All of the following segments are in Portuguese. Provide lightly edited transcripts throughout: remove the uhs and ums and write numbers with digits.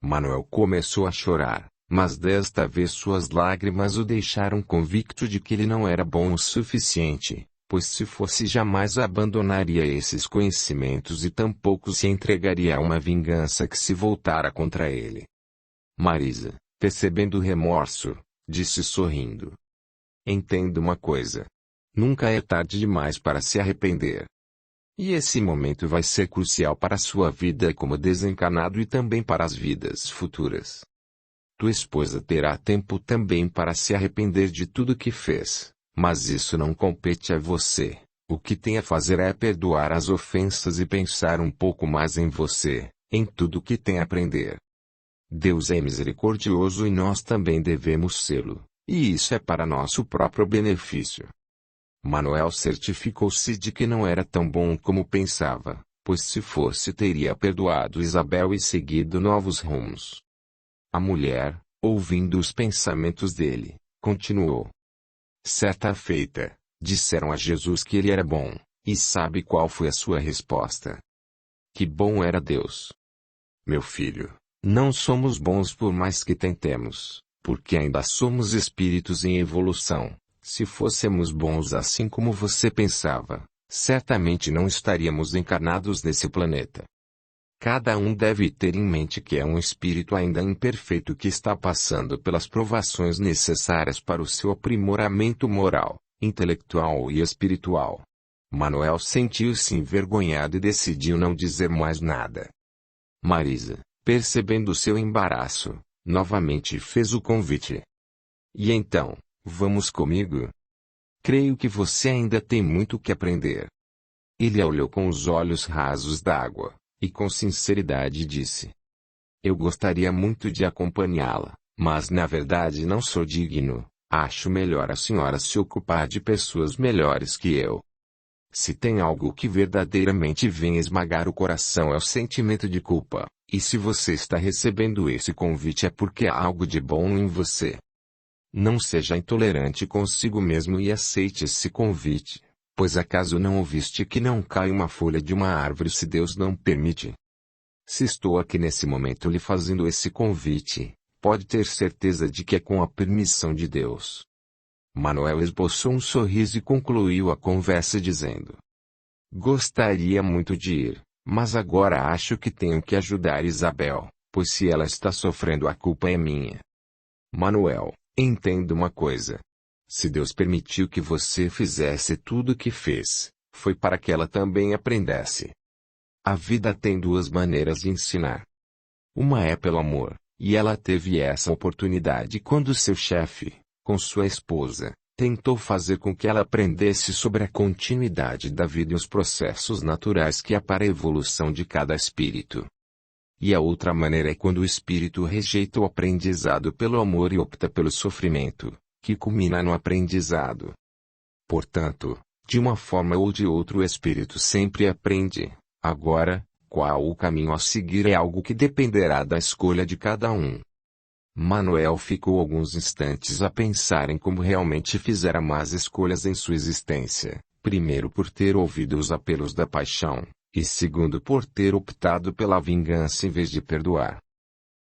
Manuel começou a chorar, mas desta vez suas lágrimas o deixaram convicto de que ele não era bom o suficiente, pois se fosse jamais abandonaria esses conhecimentos e tampouco se entregaria a uma vingança que se voltara contra ele. Marisa, percebendo o remorso, disse sorrindo: entenda uma coisa. Nunca é tarde demais para se arrepender. E esse momento vai ser crucial para a sua vida como desencarnado e também para as vidas futuras. Tua esposa terá tempo também para se arrepender de tudo que fez, mas isso não compete a você. O que tem a fazer é perdoar as ofensas e pensar um pouco mais em você, em tudo que tem a aprender. Deus é misericordioso e nós também devemos sê-lo, e isso é para nosso próprio benefício. Manuel certificou-se de que não era tão bom como pensava, pois se fosse teria perdoado Isabel e seguido novos rumos. A mulher, ouvindo os pensamentos dele, continuou: certa feita, disseram a Jesus que ele era bom, e sabe qual foi a sua resposta? Que bom era Deus. Meu filho, não somos bons por mais que tentemos, porque ainda somos espíritos em evolução. Se fôssemos bons assim como você pensava, certamente não estaríamos encarnados nesse planeta. Cada um deve ter em mente que é um espírito ainda imperfeito que está passando pelas provações necessárias para o seu aprimoramento moral, intelectual e espiritual. Manuel sentiu-se envergonhado e decidiu não dizer mais nada. Marisa, percebendo seu embaraço, novamente fez o convite. E então, vamos comigo? Creio que você ainda tem muito que aprender. Ele a olhou com os olhos rasos d'água, e com sinceridade disse: eu gostaria muito de acompanhá-la, mas na verdade não sou digno. Acho melhor a senhora se ocupar de pessoas melhores que eu. Se tem algo que verdadeiramente vem esmagar o coração é o sentimento de culpa, e se você está recebendo esse convite é porque há algo de bom em você. Não seja intolerante consigo mesmo e aceite esse convite, pois acaso não ouviste que não cai uma folha de uma árvore se Deus não permite? Se estou aqui nesse momento lhe fazendo esse convite, pode ter certeza de que é com a permissão de Deus. Manuel esboçou um sorriso e concluiu a conversa dizendo: gostaria muito de ir, mas agora acho que tenho que ajudar Isabel, pois se ela está sofrendo a culpa é minha. Manuel, entenda uma coisa. Se Deus permitiu que você fizesse tudo o que fez, foi para que ela também aprendesse. A vida tem duas maneiras de ensinar. Uma é pelo amor, e ela teve essa oportunidade quando seu chefe, com sua esposa, tentou fazer com que ela aprendesse sobre a continuidade da vida e os processos naturais que há para a evolução de cada espírito. E a outra maneira é quando o espírito rejeita o aprendizado pelo amor e opta pelo sofrimento, que culmina no aprendizado. Portanto, de uma forma ou de outra o espírito sempre aprende. Agora, qual o caminho a seguir é algo que dependerá da escolha de cada um. Manuel ficou alguns instantes a pensar em como realmente fizera más escolhas em sua existência, primeiro por ter ouvido os apelos da paixão, e segundo por ter optado pela vingança em vez de perdoar.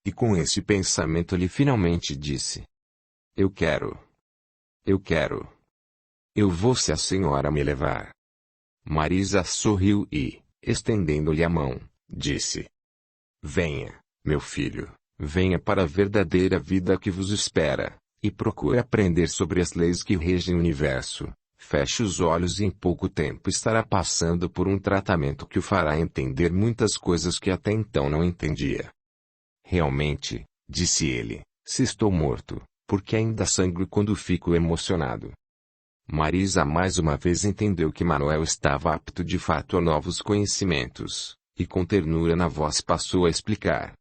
E com esse pensamento ele finalmente disse: eu quero. Eu vou se a senhora me levar. Marisa sorriu e, estendendo-lhe a mão, disse: venha, meu filho, venha para a verdadeira vida que vos espera, e procure aprender sobre as leis que regem o universo. Feche os olhos e em pouco tempo estará passando por um tratamento que o fará entender muitas coisas que até então não entendia. Realmente, disse ele, se estou morto, porque ainda sangro quando fico emocionado. Marisa mais uma vez entendeu que Manuel estava apto de fato a novos conhecimentos, e com ternura na voz passou a explicar.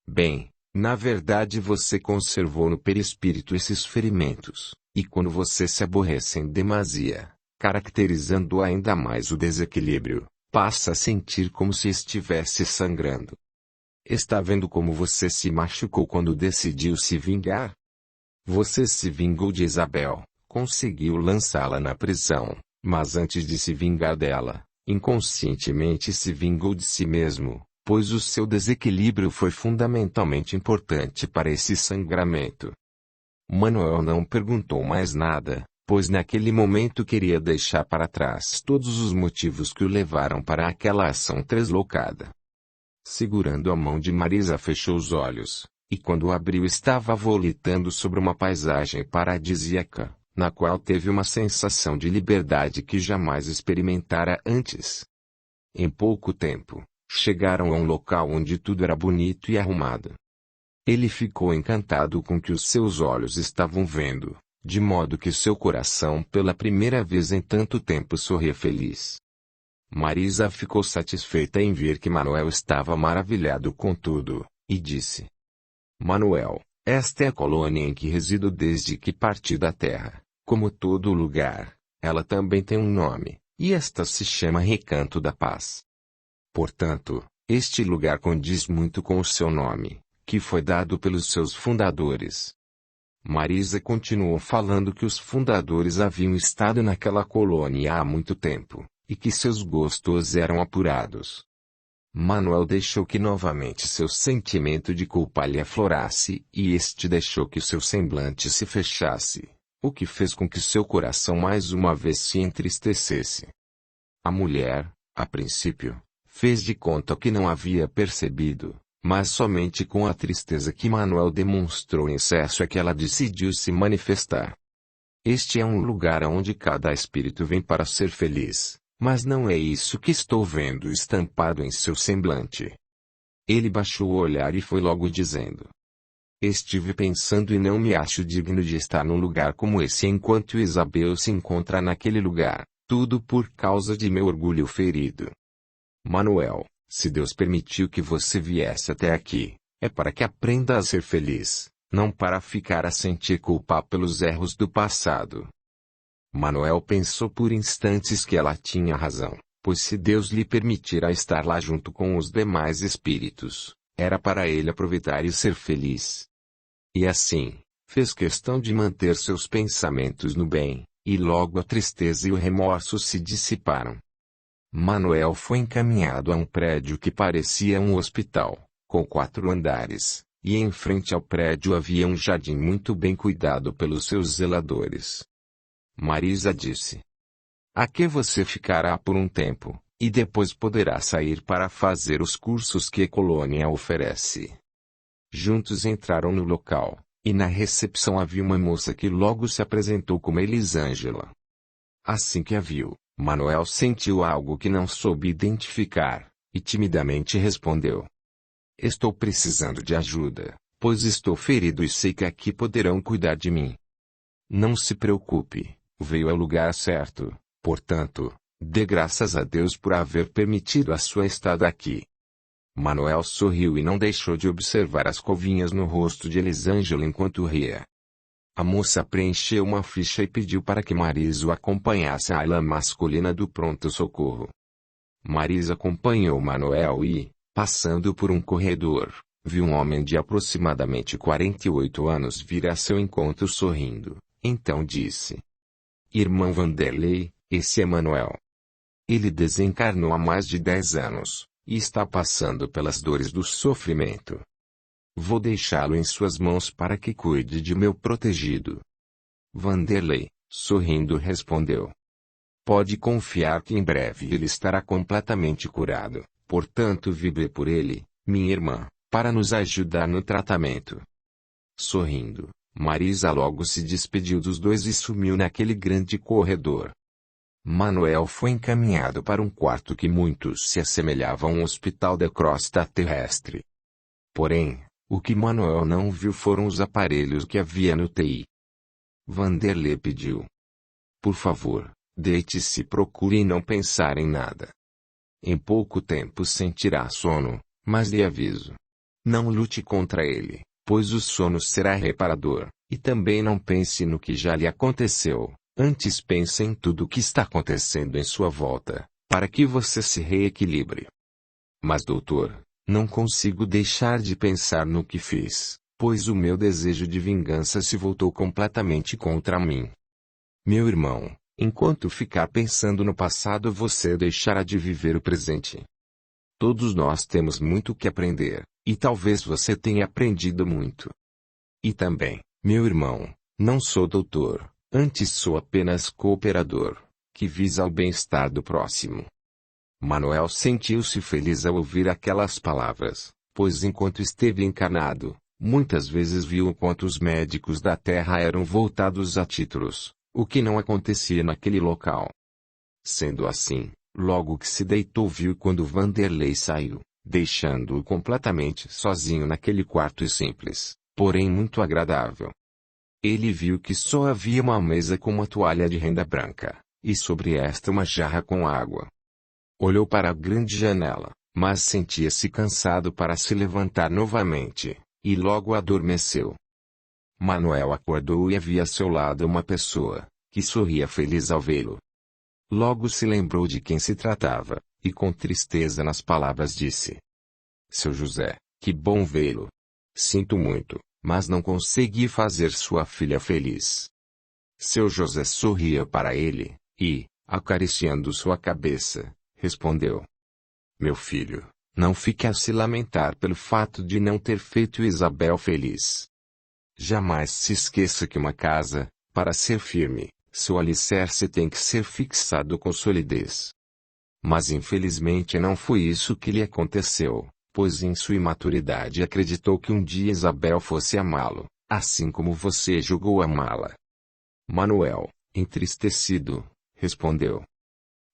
Bem, na verdade você conservou no perispírito esses ferimentos, e quando você se aborrece em demasia, caracterizando ainda mais o desequilíbrio, passa a sentir como se estivesse sangrando. Está vendo como você se machucou quando decidiu se vingar? Você se vingou de Isabel. Conseguiu lançá-la na prisão, mas antes de se vingar dela, inconscientemente se vingou de si mesmo, pois o seu desequilíbrio foi fundamentalmente importante para esse sangramento. Manuel não perguntou mais nada, pois naquele momento queria deixar para trás todos os motivos que o levaram para aquela ação deslocada. Segurando a mão de Marisa, fechou os olhos, e quando abriu estava volitando sobre uma paisagem paradisíaca, na qual teve uma sensação de liberdade que jamais experimentara antes. Em pouco tempo, chegaram a um local onde tudo era bonito e arrumado. Ele ficou encantado com o que os seus olhos estavam vendo, de modo que seu coração pela primeira vez em tanto tempo sorria feliz. Marisa ficou satisfeita em ver que Manuel estava maravilhado com tudo, e disse: Manuel, esta é a colônia em que resido desde que parti da terra. Como todo lugar, ela também tem um nome, e esta se chama Recanto da Paz. Portanto, este lugar condiz muito com o seu nome, que foi dado pelos seus fundadores. Marisa continuou falando que os fundadores haviam estado naquela colônia há muito tempo, e que seus gostos eram apurados. Manuel deixou que novamente seu sentimento de culpa lhe aflorasse, e este deixou que seu semblante se fechasse, o que fez com que seu coração mais uma vez se entristecesse. A mulher, a princípio, fez de conta que não havia percebido, mas somente com a tristeza que Manuel demonstrou em excesso é que ela decidiu se manifestar. Este é um lugar onde cada espírito vem para ser feliz, mas não é isso que estou vendo estampado em seu semblante. Ele baixou o olhar e foi logo dizendo: Estive pensando e não me acho digno de estar num lugar como esse enquanto Isabel se encontra naquele lugar, tudo por causa de meu orgulho ferido. Manuel, se Deus permitiu que você viesse até aqui, é para que aprenda a ser feliz, não para ficar a sentir culpa pelos erros do passado. Manuel pensou por instantes que ela tinha razão, pois se Deus lhe permitira estar lá junto com os demais espíritos, era para ele aproveitar e ser feliz. E assim, fez questão de manter seus pensamentos no bem, e logo a tristeza e o remorso se dissiparam. Manuel foi encaminhado a um prédio que parecia um hospital, com 4 andares, e em frente ao prédio havia um jardim muito bem cuidado pelos seus zeladores. Marisa disse: Aqui você ficará por um tempo, e depois poderá sair para fazer os cursos que a colônia oferece. Juntos entraram no local, e na recepção havia uma moça que logo se apresentou como Elisângela. Assim que a viu, Manuel sentiu algo que não soube identificar, e timidamente respondeu: Estou precisando de ajuda, pois estou ferido e sei que aqui poderão cuidar de mim. Não se preocupe, veio ao lugar certo, portanto, dê graças a Deus por haver permitido a sua estada aqui. Manuel sorriu e não deixou de observar as covinhas no rosto de Elisângela enquanto ria. A moça preencheu uma ficha e pediu para que Marisa o acompanhasse à ala masculina do pronto-socorro. Marisa acompanhou Manuel e, passando por um corredor, viu um homem de aproximadamente 48 anos vir a seu encontro sorrindo. Então disse: Irmão Vanderlei, esse é Manuel. Ele desencarnou há mais de 10 anos, e está passando pelas dores do sofrimento. Vou deixá-lo em suas mãos para que cuide de meu protegido. Vanderlei, sorrindo, respondeu: Pode confiar que em breve ele estará completamente curado, portanto vibre por ele, minha irmã, para nos ajudar no tratamento. Sorrindo, Marisa logo se despediu dos dois e sumiu naquele grande corredor. Manuel foi encaminhado para um quarto que muitos se assemelhava a um hospital da crosta terrestre. Porém, o que Manuel não viu foram os aparelhos que havia no TI. Vanderlei pediu: Por favor, deite-se e procure não pensar em nada. Em pouco tempo sentirá sono, mas lhe aviso: não lute contra ele, pois o sono será reparador, e também não pense no que já lhe aconteceu, antes pense em tudo o que está acontecendo em sua volta, para que você se reequilibre. Mas doutor, não consigo deixar de pensar no que fiz, pois o meu desejo de vingança se voltou completamente contra mim. Meu irmão, enquanto ficar pensando no passado você deixará de viver o presente. Todos nós temos muito que aprender, e talvez você tenha aprendido muito. E também, meu irmão, não sou doutor, antes sou apenas cooperador, que visa o bem-estar do próximo. Manuel sentiu-se feliz ao ouvir aquelas palavras, pois enquanto esteve encarnado, muitas vezes viu o quanto os médicos da Terra eram voltados a títulos, o que não acontecia naquele local. Sendo assim, logo que se deitou viu quando Vanderlei saiu, deixando-o completamente sozinho naquele quarto simples, porém muito agradável. Ele viu que só havia uma mesa com uma toalha de renda branca, e sobre esta uma jarra com água. Olhou para a grande janela, mas sentia-se cansado para se levantar novamente, e logo adormeceu. Manuel acordou e havia a seu lado uma pessoa, que sorria feliz ao vê-lo. Logo se lembrou de quem se tratava, e com tristeza nas palavras disse: Seu José, que bom vê-lo. Sinto muito, mas não consegui fazer sua filha feliz. Seu José sorria para ele, e, acariciando sua cabeça, respondeu: Meu filho, não fique a se lamentar pelo fato de não ter feito Isabel feliz. Jamais se esqueça que uma casa, para ser firme, seu alicerce tem que ser fixado com solidez. Mas infelizmente não foi isso que lhe aconteceu, pois em sua imaturidade acreditou que um dia Isabel fosse amá-lo, assim como você julgou amá-la. Manuel, entristecido, respondeu: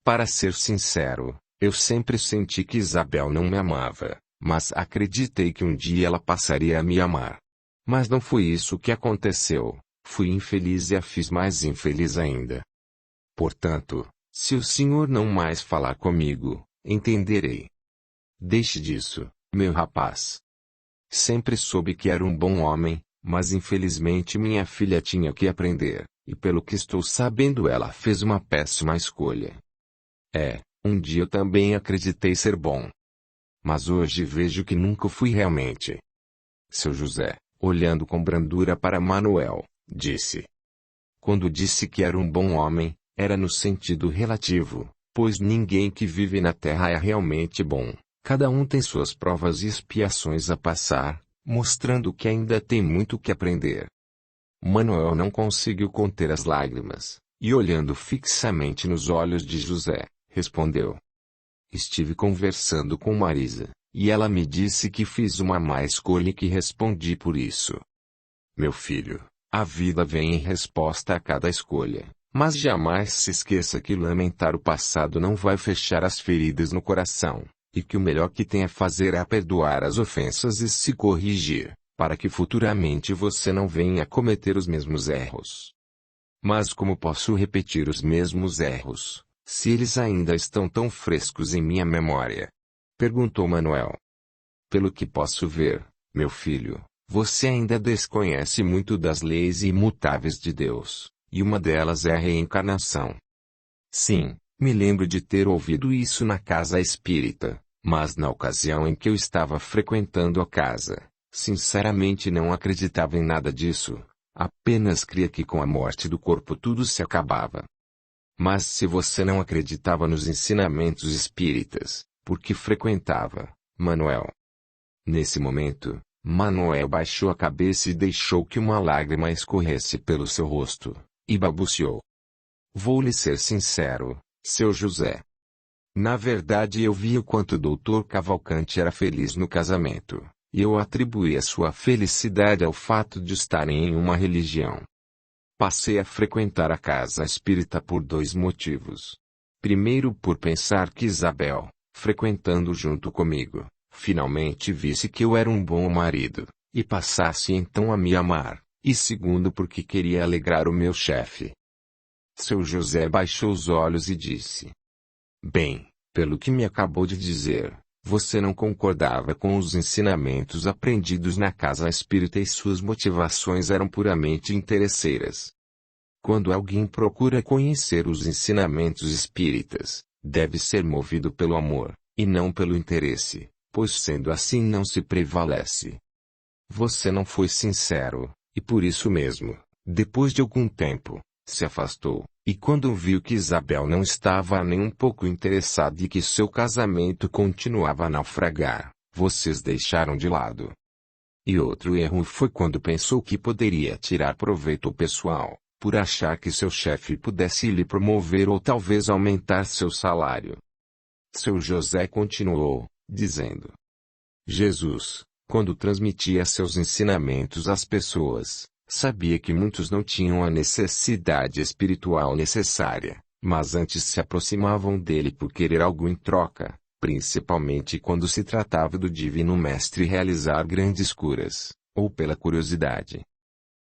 Para ser sincero, eu sempre senti que Isabel não me amava, mas acreditei que um dia ela passaria a me amar. Mas não foi isso que aconteceu, fui infeliz e a fiz mais infeliz ainda. Portanto, se o senhor não mais falar comigo, entenderei. Deixe disso, meu rapaz. Sempre soube que era um bom homem, mas infelizmente minha filha tinha que aprender, e pelo que estou sabendo ela fez uma péssima escolha. Um dia eu também acreditei ser bom. Mas hoje vejo que nunca fui realmente. Seu José, olhando com brandura para Manuel, disse: Quando disse que era um bom homem, era no sentido relativo, pois ninguém que vive na terra é realmente bom. Cada um tem suas provas e expiações a passar, mostrando que ainda tem muito que aprender. Manuel não conseguiu conter as lágrimas, e olhando fixamente nos olhos de José, respondeu: Estive conversando com Marisa, e ela me disse que fiz uma má escolha e que respondi por isso. Meu filho, a vida vem em resposta a cada escolha, mas jamais se esqueça que lamentar o passado não vai fechar as feridas no coração, e que o melhor que tem a fazer é perdoar as ofensas e se corrigir, para que futuramente você não venha a cometer os mesmos erros. Mas como posso repetir os mesmos erros, se eles ainda estão tão frescos em minha memória? Perguntou Manuel. Pelo que posso ver, meu filho, você ainda desconhece muito das leis imutáveis de Deus, e uma delas é a reencarnação. Sim, me lembro de ter ouvido isso na casa espírita, mas na ocasião em que eu estava frequentando a casa, sinceramente não acreditava em nada disso, apenas cria que com a morte do corpo tudo se acabava. Mas se você não acreditava nos ensinamentos espíritas, por que frequentava, Manuel? Nesse momento, Manuel baixou a cabeça e deixou que uma lágrima escorresse pelo seu rosto, e balbuciou: Vou lhe ser sincero, seu José. Na verdade eu vi o quanto o Dr. Cavalcante era feliz no casamento, e eu atribuí a sua felicidade ao fato de estarem em uma religião. Passei a frequentar a casa espírita por 2 motivos. Primeiro por pensar que Isabel, frequentando junto comigo, finalmente visse que eu era um bom marido, e passasse então a me amar, e segundo porque queria alegrar o meu chefe. Seu José baixou os olhos e disse: Bem, pelo que me acabou de dizer, você não concordava com os ensinamentos aprendidos na casa espírita e suas motivações eram puramente interesseiras. Quando alguém procura conhecer os ensinamentos espíritas, deve ser movido pelo amor, e não pelo interesse, pois sendo assim não se prevalece. Você não foi sincero, e por isso mesmo, depois de algum tempo, se afastou, E quando viu que Isabel não estava nem um pouco interessada e que seu casamento continuava a naufragar, vocês deixaram de lado. E outro erro foi quando pensou que poderia tirar proveito pessoal, por achar que seu chefe pudesse lhe promover ou talvez aumentar seu salário. Seu José continuou, dizendo: Jesus, quando transmitia seus ensinamentos às pessoas, sabia que muitos não tinham a necessidade espiritual necessária, mas antes se aproximavam dele por querer algo em troca, principalmente quando se tratava do Divino Mestre realizar grandes curas, ou pela curiosidade.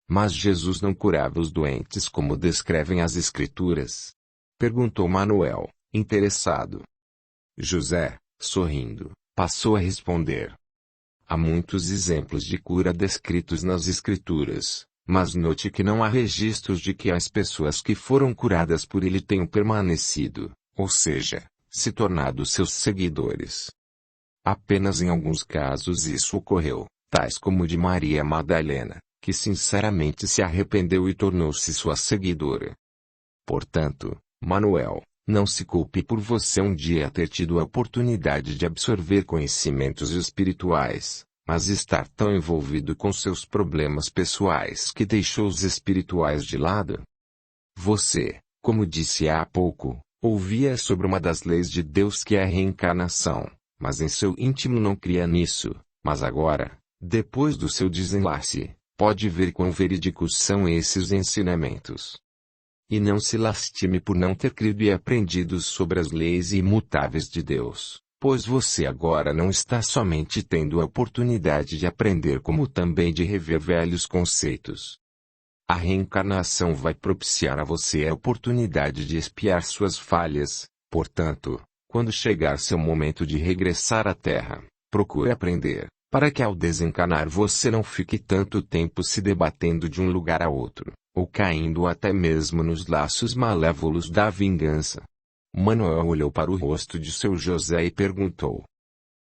Mas Jesus não curava os doentes como descrevem as Escrituras? Perguntou Manuel, interessado. José, sorrindo, passou a responder. Há muitos exemplos de cura descritos nas Escrituras, mas note que não há registros de que as pessoas que foram curadas por ele tenham permanecido, ou seja, se tornado seus seguidores. Apenas em alguns casos isso ocorreu, tais como o de Maria Madalena, que sinceramente se arrependeu e tornou-se sua seguidora. Portanto, Manuel, não se culpe por você um dia ter tido a oportunidade de absorver conhecimentos espirituais, mas estar tão envolvido com seus problemas pessoais que deixou os espirituais de lado. Você, como disse há pouco, ouvia sobre uma das leis de Deus que é a reencarnação, mas em seu íntimo não cria nisso, mas agora, depois do seu desenlace, pode ver quão verídicos são esses ensinamentos. E não se lastime por não ter crido e aprendido sobre as leis imutáveis de Deus, pois você agora não está somente tendo a oportunidade de aprender como também de rever velhos conceitos. A reencarnação vai propiciar a você a oportunidade de expiar suas falhas, portanto, quando chegar seu momento de regressar à Terra, procure aprender, para que ao desencarnar você não fique tanto tempo se debatendo de um lugar a outro, ou caindo até mesmo nos laços malévolos da vingança. Manuel olhou para o rosto de seu José e perguntou: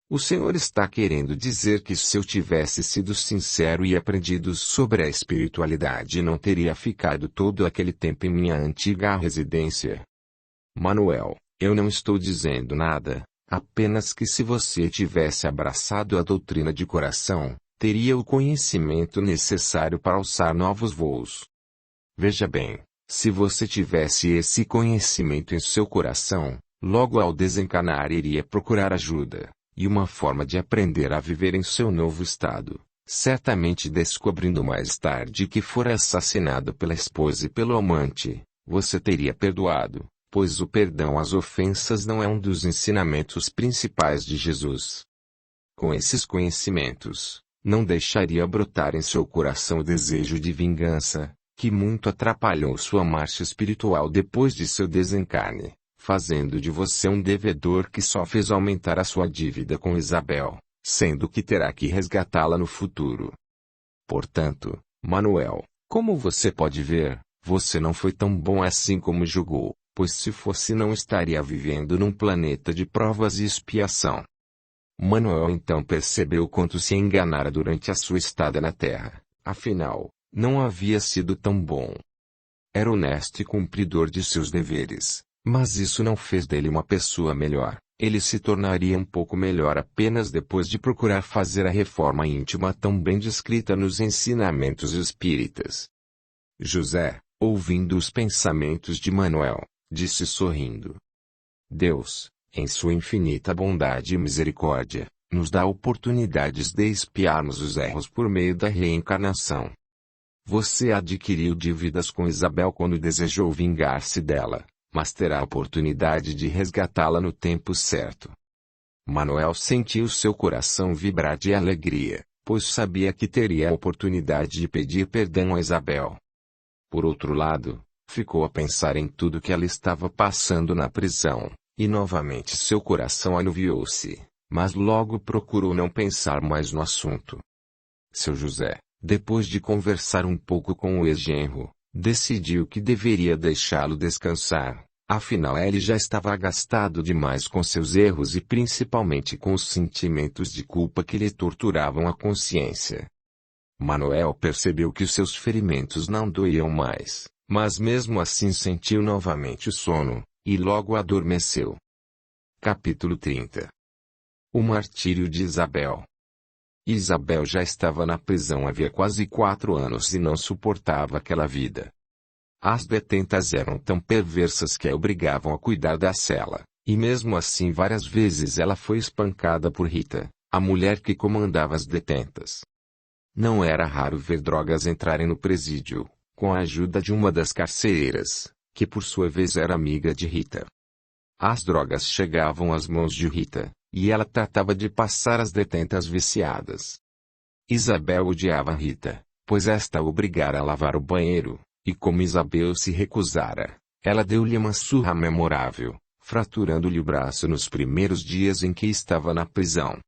O senhor está querendo dizer que se eu tivesse sido sincero e aprendido sobre a espiritualidade não teria ficado todo aquele tempo em minha antiga residência? Manuel, eu não estou dizendo nada, apenas que se você tivesse abraçado a doutrina de coração, teria o conhecimento necessário para alçar novos voos. Veja bem, se você tivesse esse conhecimento em seu coração, logo ao desencarnar iria procurar ajuda, e uma forma de aprender a viver em seu novo estado, certamente descobrindo mais tarde que fora assassinado pela esposa e pelo amante, você teria perdoado, pois o perdão às ofensas não é um dos ensinamentos principais de Jesus. Com esses conhecimentos, não deixaria brotar em seu coração o desejo de vingança, que muito atrapalhou sua marcha espiritual depois de seu desencarne, fazendo de você um devedor que só fez aumentar a sua dívida com Isabel, sendo que terá que resgatá-la no futuro. Portanto, Manuel, como você pode ver, você não foi tão bom assim como julgou, pois se fosse não estaria vivendo num planeta de provas e expiação. Manuel então percebeu quanto se enganara durante a sua estada na Terra, afinal, não havia sido tão bom. Era honesto e cumpridor de seus deveres, mas isso não fez dele uma pessoa melhor. Ele se tornaria um pouco melhor apenas depois de procurar fazer a reforma íntima tão bem descrita nos ensinamentos espíritas. José, ouvindo os pensamentos de Manuel, disse sorrindo: Deus, em sua infinita bondade e misericórdia, nos dá oportunidades de expiarmos os erros por meio da reencarnação. Você adquiriu dívidas com Isabel quando desejou vingar-se dela, mas terá a oportunidade de resgatá-la no tempo certo. Manuel sentiu seu coração vibrar de alegria, pois sabia que teria a oportunidade de pedir perdão a Isabel. Por outro lado, ficou a pensar em tudo que ela estava passando na prisão, e novamente seu coração anuviou-se, mas logo procurou não pensar mais no assunto. Seu José, depois de conversar um pouco com o ex-genro, decidiu que deveria deixá-lo descansar, afinal ele já estava agastado demais com seus erros e principalmente com os sentimentos de culpa que lhe torturavam a consciência. Manuel percebeu que os seus ferimentos não doíam mais, Mas mesmo assim sentiu novamente o sono, e logo adormeceu. Capítulo 30. O martírio de Isabel. Isabel já estava na prisão havia quase 4 anos e não suportava aquela vida. As detentas eram tão perversas que a obrigavam a cuidar da cela, e mesmo assim várias vezes ela foi espancada por Rita, a mulher que comandava as detentas. Não era raro ver drogas entrarem no presídio, com a ajuda de uma das carcereiras, que por sua vez era amiga de Rita. As drogas chegavam às mãos de Rita, e ela tratava de passar as detentas viciadas. Isabel odiava Rita, pois esta a obrigara a lavar o banheiro, e como Isabel se recusara, ela deu-lhe uma surra memorável, fraturando-lhe o braço nos primeiros dias em que estava na prisão.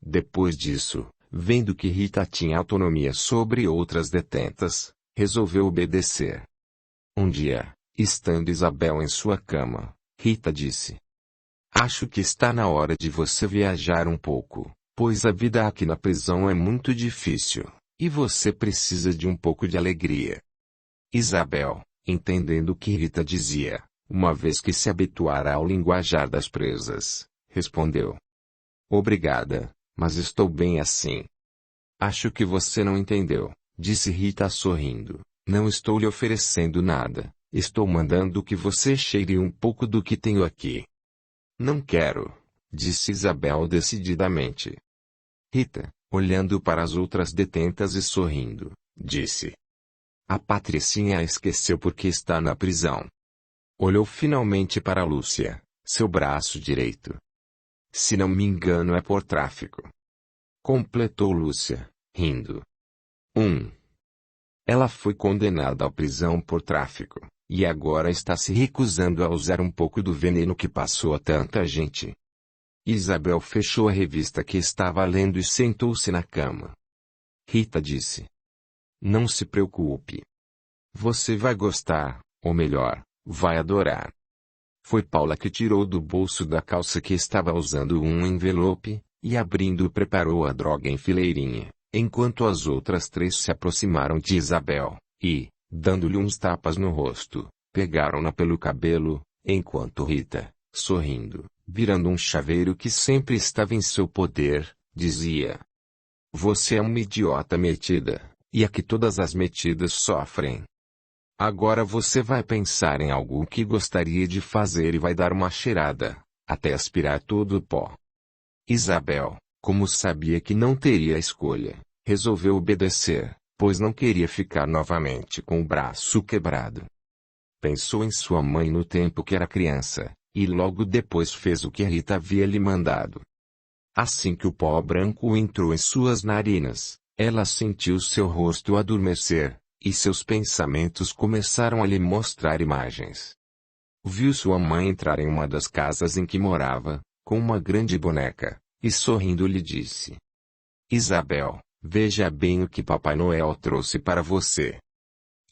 Depois disso, vendo que Rita tinha autonomia sobre outras detentas, resolveu obedecer. Um dia, estando Isabel em sua cama, Rita disse: "Acho que está na hora de você viajar um pouco, pois a vida aqui na prisão é muito difícil, e você precisa de um pouco de alegria." Isabel, entendendo o que Rita dizia, uma vez que se habituara ao linguajar das presas, respondeu: "Obrigada, mas estou bem assim." "Acho que você não entendeu", disse Rita sorrindo. "Não estou lhe oferecendo nada, estou mandando que você cheire um pouco do que tenho aqui." "Não quero", disse Isabel decididamente. Rita, olhando para as outras detentas e sorrindo, disse: "A Patricinha a esqueceu porque está na prisão." Olhou finalmente para Lúcia, seu braço direito. "Se não me engano é por tráfico", completou Lúcia, rindo. Ela foi condenada à prisão por tráfico, e agora está se recusando a usar um pouco do veneno que passou a tanta gente. Isabel fechou a revista que estava lendo e sentou-se na cama. Rita disse: "Não se preocupe. Você vai gostar, ou melhor, vai adorar." Foi Paula que tirou do bolso da calça que estava usando um envelope, e abrindo preparou a droga em fileirinha, enquanto as outras 3 se aproximaram de Isabel, e, dando-lhe uns tapas no rosto, pegaram-na pelo cabelo, enquanto Rita, sorrindo, virando um chaveiro que sempre estava em seu poder, dizia: "Você é uma idiota metida, e aqui todas as metidas sofrem. Agora você vai pensar em algo que gostaria de fazer e vai dar uma cheirada, até aspirar todo o pó." Isabel, como sabia que não teria escolha, resolveu obedecer, pois não queria ficar novamente com o braço quebrado. Pensou em sua mãe no tempo que era criança, e logo depois fez o que Rita havia lhe mandado. Assim que o pó branco entrou em suas narinas, ela sentiu seu rosto adormecer, e seus pensamentos começaram a lhe mostrar imagens. Viu sua mãe entrar em uma das casas em que morava, com uma grande boneca, e sorrindo lhe disse: "Isabel, veja bem o que Papai Noel trouxe para você.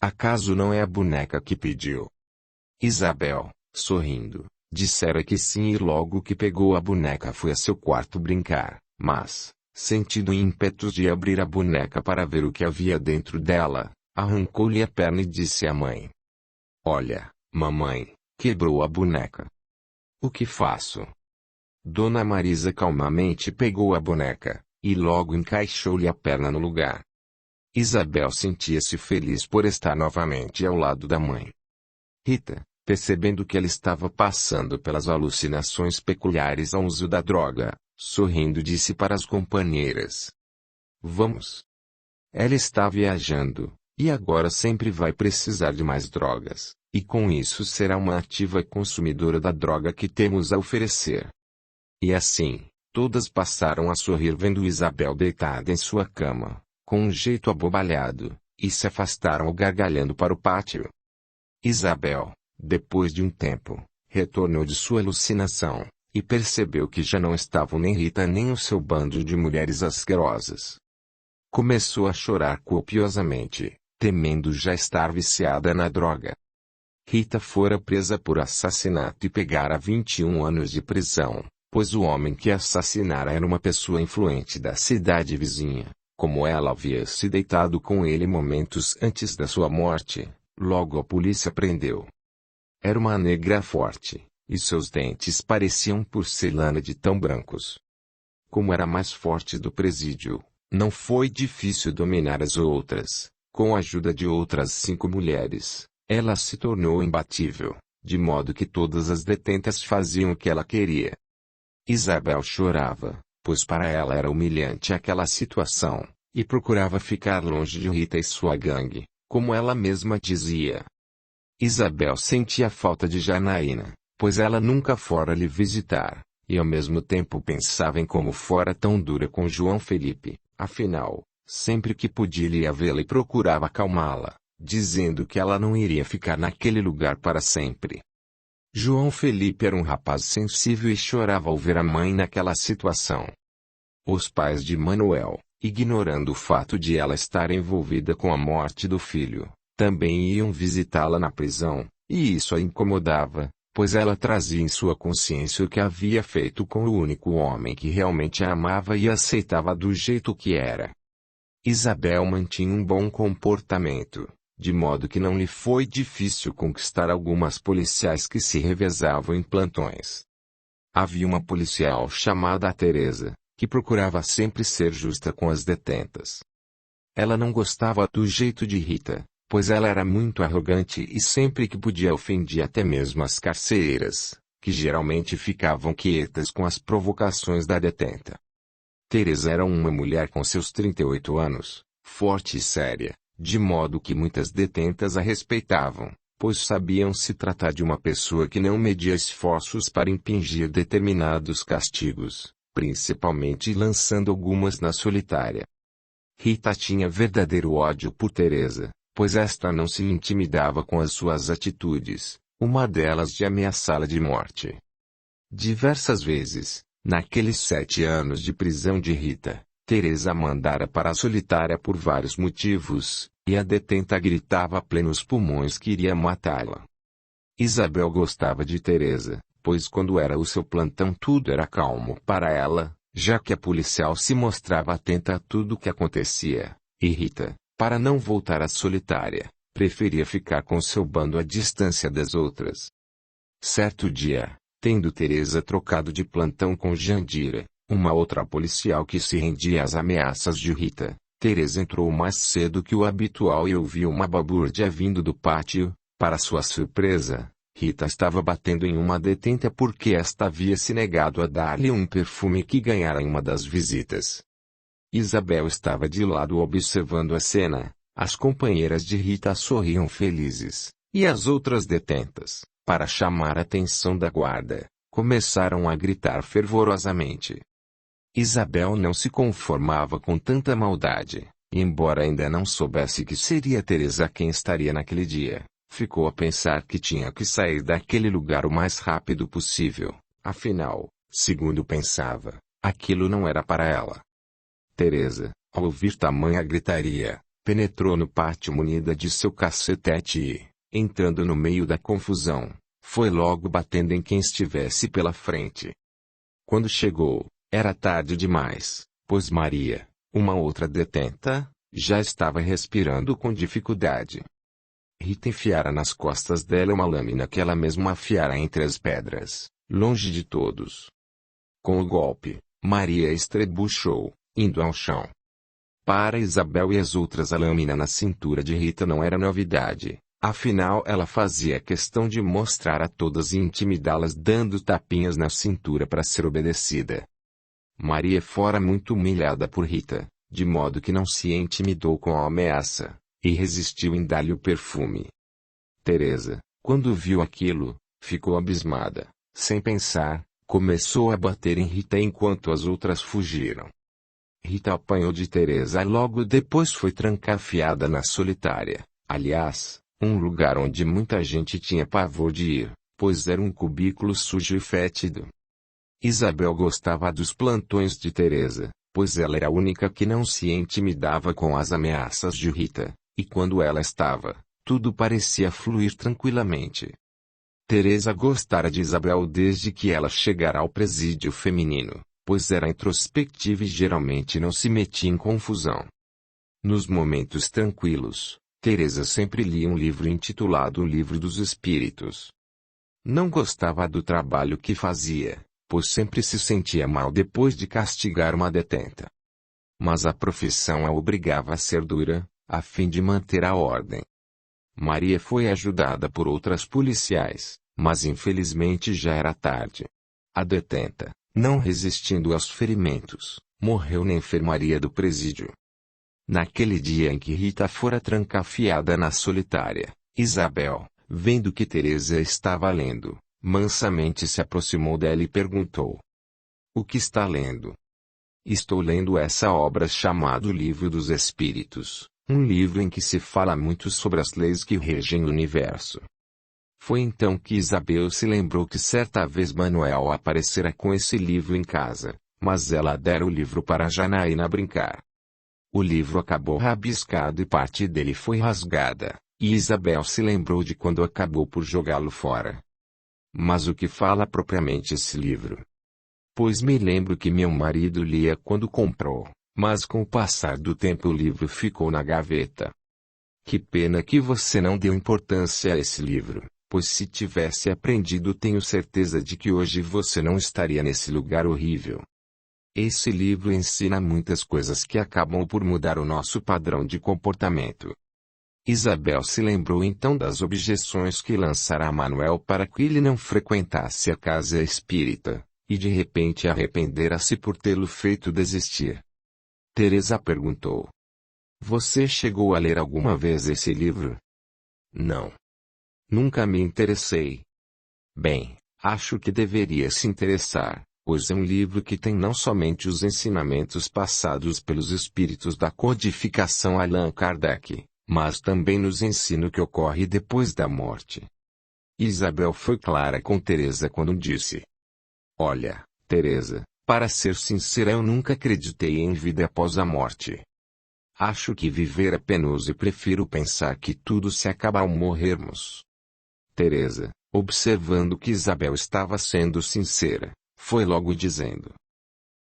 Acaso não é a boneca que pediu?" Isabel, sorrindo, dissera que sim e logo que pegou a boneca foi a seu quarto brincar, mas, sentindo ímpetos de abrir a boneca para ver o que havia dentro dela, arrancou-lhe a perna e disse à mãe: "Olha, mamãe, quebrou a boneca. O que faço?" Dona Marisa calmamente pegou a boneca, e logo encaixou-lhe a perna no lugar. Isabel sentia-se feliz por estar novamente ao lado da mãe. Rita, percebendo que ela estava passando pelas alucinações peculiares ao uso da droga, sorrindo disse para as companheiras: "Vamos." Ela está viajando, e agora sempre vai precisar de mais drogas, e com isso será uma ativa consumidora da droga que temos a oferecer. E assim, todas passaram a sorrir vendo Isabel deitada em sua cama, com um jeito abobalhado, e se afastaram gargalhando para o pátio. Isabel, depois de um tempo, retornou de sua alucinação, e percebeu que já não estavam nem Rita nem o seu bando de mulheres asquerosas. Começou a chorar copiosamente, temendo já estar viciada na droga. Rita fora presa por assassinato e pegara 21 anos de prisão, pois o homem que assassinara era uma pessoa influente da cidade vizinha, como ela havia se deitado com ele momentos antes da sua morte, Logo a polícia prendeu. Era uma negra forte, e seus dentes pareciam porcelana de tão brancos. Como era a mais forte do presídio, não foi difícil dominar as outras. Com a ajuda de outras 5 mulheres, ela se tornou imbatível, de modo que todas as detentas faziam o que ela queria. Isabel chorava, pois para ela era humilhante aquela situação, e procurava ficar longe de Rita e sua gangue, como ela mesma dizia. Isabel sentia falta de Janaína, pois ela nunca fora lhe visitar, e ao mesmo tempo pensava em como fora tão dura com João Felipe, afinal, sempre que podia ele ia vê-la e procurava acalmá-la, dizendo que ela não iria ficar naquele lugar para sempre. João Felipe era um rapaz sensível e chorava ao ver a mãe naquela situação. Os pais de Manuel, ignorando o fato de ela estar envolvida com a morte do filho, também iam visitá-la na prisão, e isso a incomodava, pois ela trazia em sua consciência o que havia feito com o único homem que realmente a amava e aceitava do jeito que era. Isabel mantinha um bom comportamento, de modo que não lhe foi difícil conquistar algumas policiais que se revezavam em plantões. Havia uma policial chamada Teresa, que procurava sempre ser justa com as detentas. Ela não gostava do jeito de Rita, pois ela era muito arrogante e sempre que podia ofendia até mesmo as carcereiras, que geralmente ficavam quietas com as provocações da detenta. Teresa era uma mulher com seus 38 anos, forte e séria, de modo que muitas detentas a respeitavam, pois sabiam se tratar de uma pessoa que não media esforços para impingir determinados castigos, principalmente lançando algumas na solitária. Rita tinha verdadeiro ódio por Teresa, pois esta não se intimidava com as suas atitudes, uma delas de ameaçá-la de morte. Diversas vezes, naqueles 7 anos de prisão de Rita, Teresa a mandara para a solitária por vários motivos, e a detenta gritava a plenos pulmões que iria matá-la. Isabel gostava de Teresa, pois quando era o seu plantão tudo era calmo para ela, já que a policial se mostrava atenta a tudo o que acontecia, e Rita, para não voltar à solitária, preferia ficar com seu bando à distância das outras. Certo dia, tendo Teresa trocado de plantão com Jandira, uma outra policial que se rendia às ameaças de Rita, Teresa entrou mais cedo que o habitual e ouviu uma balbúrdia vindo do pátio. Para sua surpresa, Rita estava batendo em uma detenta porque esta havia se negado a dar-lhe um perfume que ganhara em uma das visitas. Isabel estava de lado observando a cena, as companheiras de Rita sorriam felizes, e as outras detentas, para chamar a atenção da guarda, começaram a gritar fervorosamente. Isabel não se conformava com tanta maldade, e embora ainda não soubesse que seria Teresa quem estaria naquele dia, ficou a pensar que tinha que sair daquele lugar o mais rápido possível, afinal, segundo pensava, aquilo não era para ela. Teresa, ao ouvir tamanha gritaria, penetrou no pátio munida de seu cacetete e, entrando no meio da confusão, foi logo batendo em quem estivesse pela frente. Quando chegou, era tarde demais, pois Maria, uma outra detenta, já estava respirando com dificuldade. Rita enfiara nas costas dela uma lâmina que ela mesma afiara entre as pedras, longe de todos. Com o golpe, Maria estrebuchou, indo ao chão. Para Isabel e as outras a lâmina na cintura de Rita não era novidade, afinal ela fazia questão de mostrar a todas e intimidá-las dando tapinhas na cintura para ser obedecida. Maria fora muito humilhada por Rita, de modo que não se intimidou com a ameaça, e resistiu em dar-lhe o perfume. Teresa, quando viu aquilo, ficou abismada, sem pensar, começou a bater em Rita enquanto as outras fugiram. Rita apanhou de Teresa e logo depois foi trancafiada na solitária, aliás, um lugar onde muita gente tinha pavor de ir, pois era um cubículo sujo e fétido. Isabel gostava dos plantões de Teresa, pois ela era a única que não se intimidava com as ameaças de Rita, e quando ela estava, tudo parecia fluir tranquilamente. Teresa gostara de Isabel desde que ela chegara ao presídio feminino, pois era introspectiva e geralmente não se metia em confusão. Nos momentos tranquilos, Teresa sempre lia um livro intitulado O Livro dos Espíritos. Não gostava do trabalho que fazia, pois sempre se sentia mal depois de castigar uma detenta. Mas a profissão a obrigava a ser dura, a fim de manter a ordem. Maria foi ajudada por outras policiais, mas infelizmente já era tarde. A detenta, não resistindo aos ferimentos, morreu na enfermaria do presídio. Naquele dia em que Rita fora trancafiada na solitária, Isabel, vendo que Teresa estava lendo, mansamente se aproximou dela e perguntou: "O que está lendo?" "Estou lendo essa obra chamada Livro dos Espíritos, um livro em que se fala muito sobre as leis que regem o universo." Foi então que Isabel se lembrou que certa vez Manuel aparecera com esse livro em casa, mas ela dera o livro para Janaína brincar. O livro acabou rabiscado e parte dele foi rasgada, e Isabel se lembrou de quando acabou por jogá-lo fora. "Mas o que fala propriamente esse livro?" "Pois me lembro que meu marido lia quando comprou, mas com o passar do tempo o livro ficou na gaveta." "Que pena que você não deu importância a esse livro, pois se tivesse aprendido tenho certeza de que hoje você não estaria nesse lugar horrível. Esse livro ensina muitas coisas que acabam por mudar o nosso padrão de comportamento." Isabel se lembrou então das objeções que lançara a Manuel para que ele não frequentasse a casa espírita, e de repente arrependera-se por tê-lo feito desistir. Teresa perguntou: "Você chegou a ler alguma vez esse livro?" "Não. Nunca me interessei." "Bem, acho que deveria se interessar, pois é um livro que tem não somente os ensinamentos passados pelos espíritos da codificação Allan Kardec, mas também nos ensina o que ocorre depois da morte." Isabel foi clara com Teresa quando disse: "Olha, Teresa, para ser sincera eu nunca acreditei em vida após a morte. Acho que viver é penoso e prefiro pensar que tudo se acaba ao morrermos." Teresa, observando que Isabel estava sendo sincera, foi logo dizendo: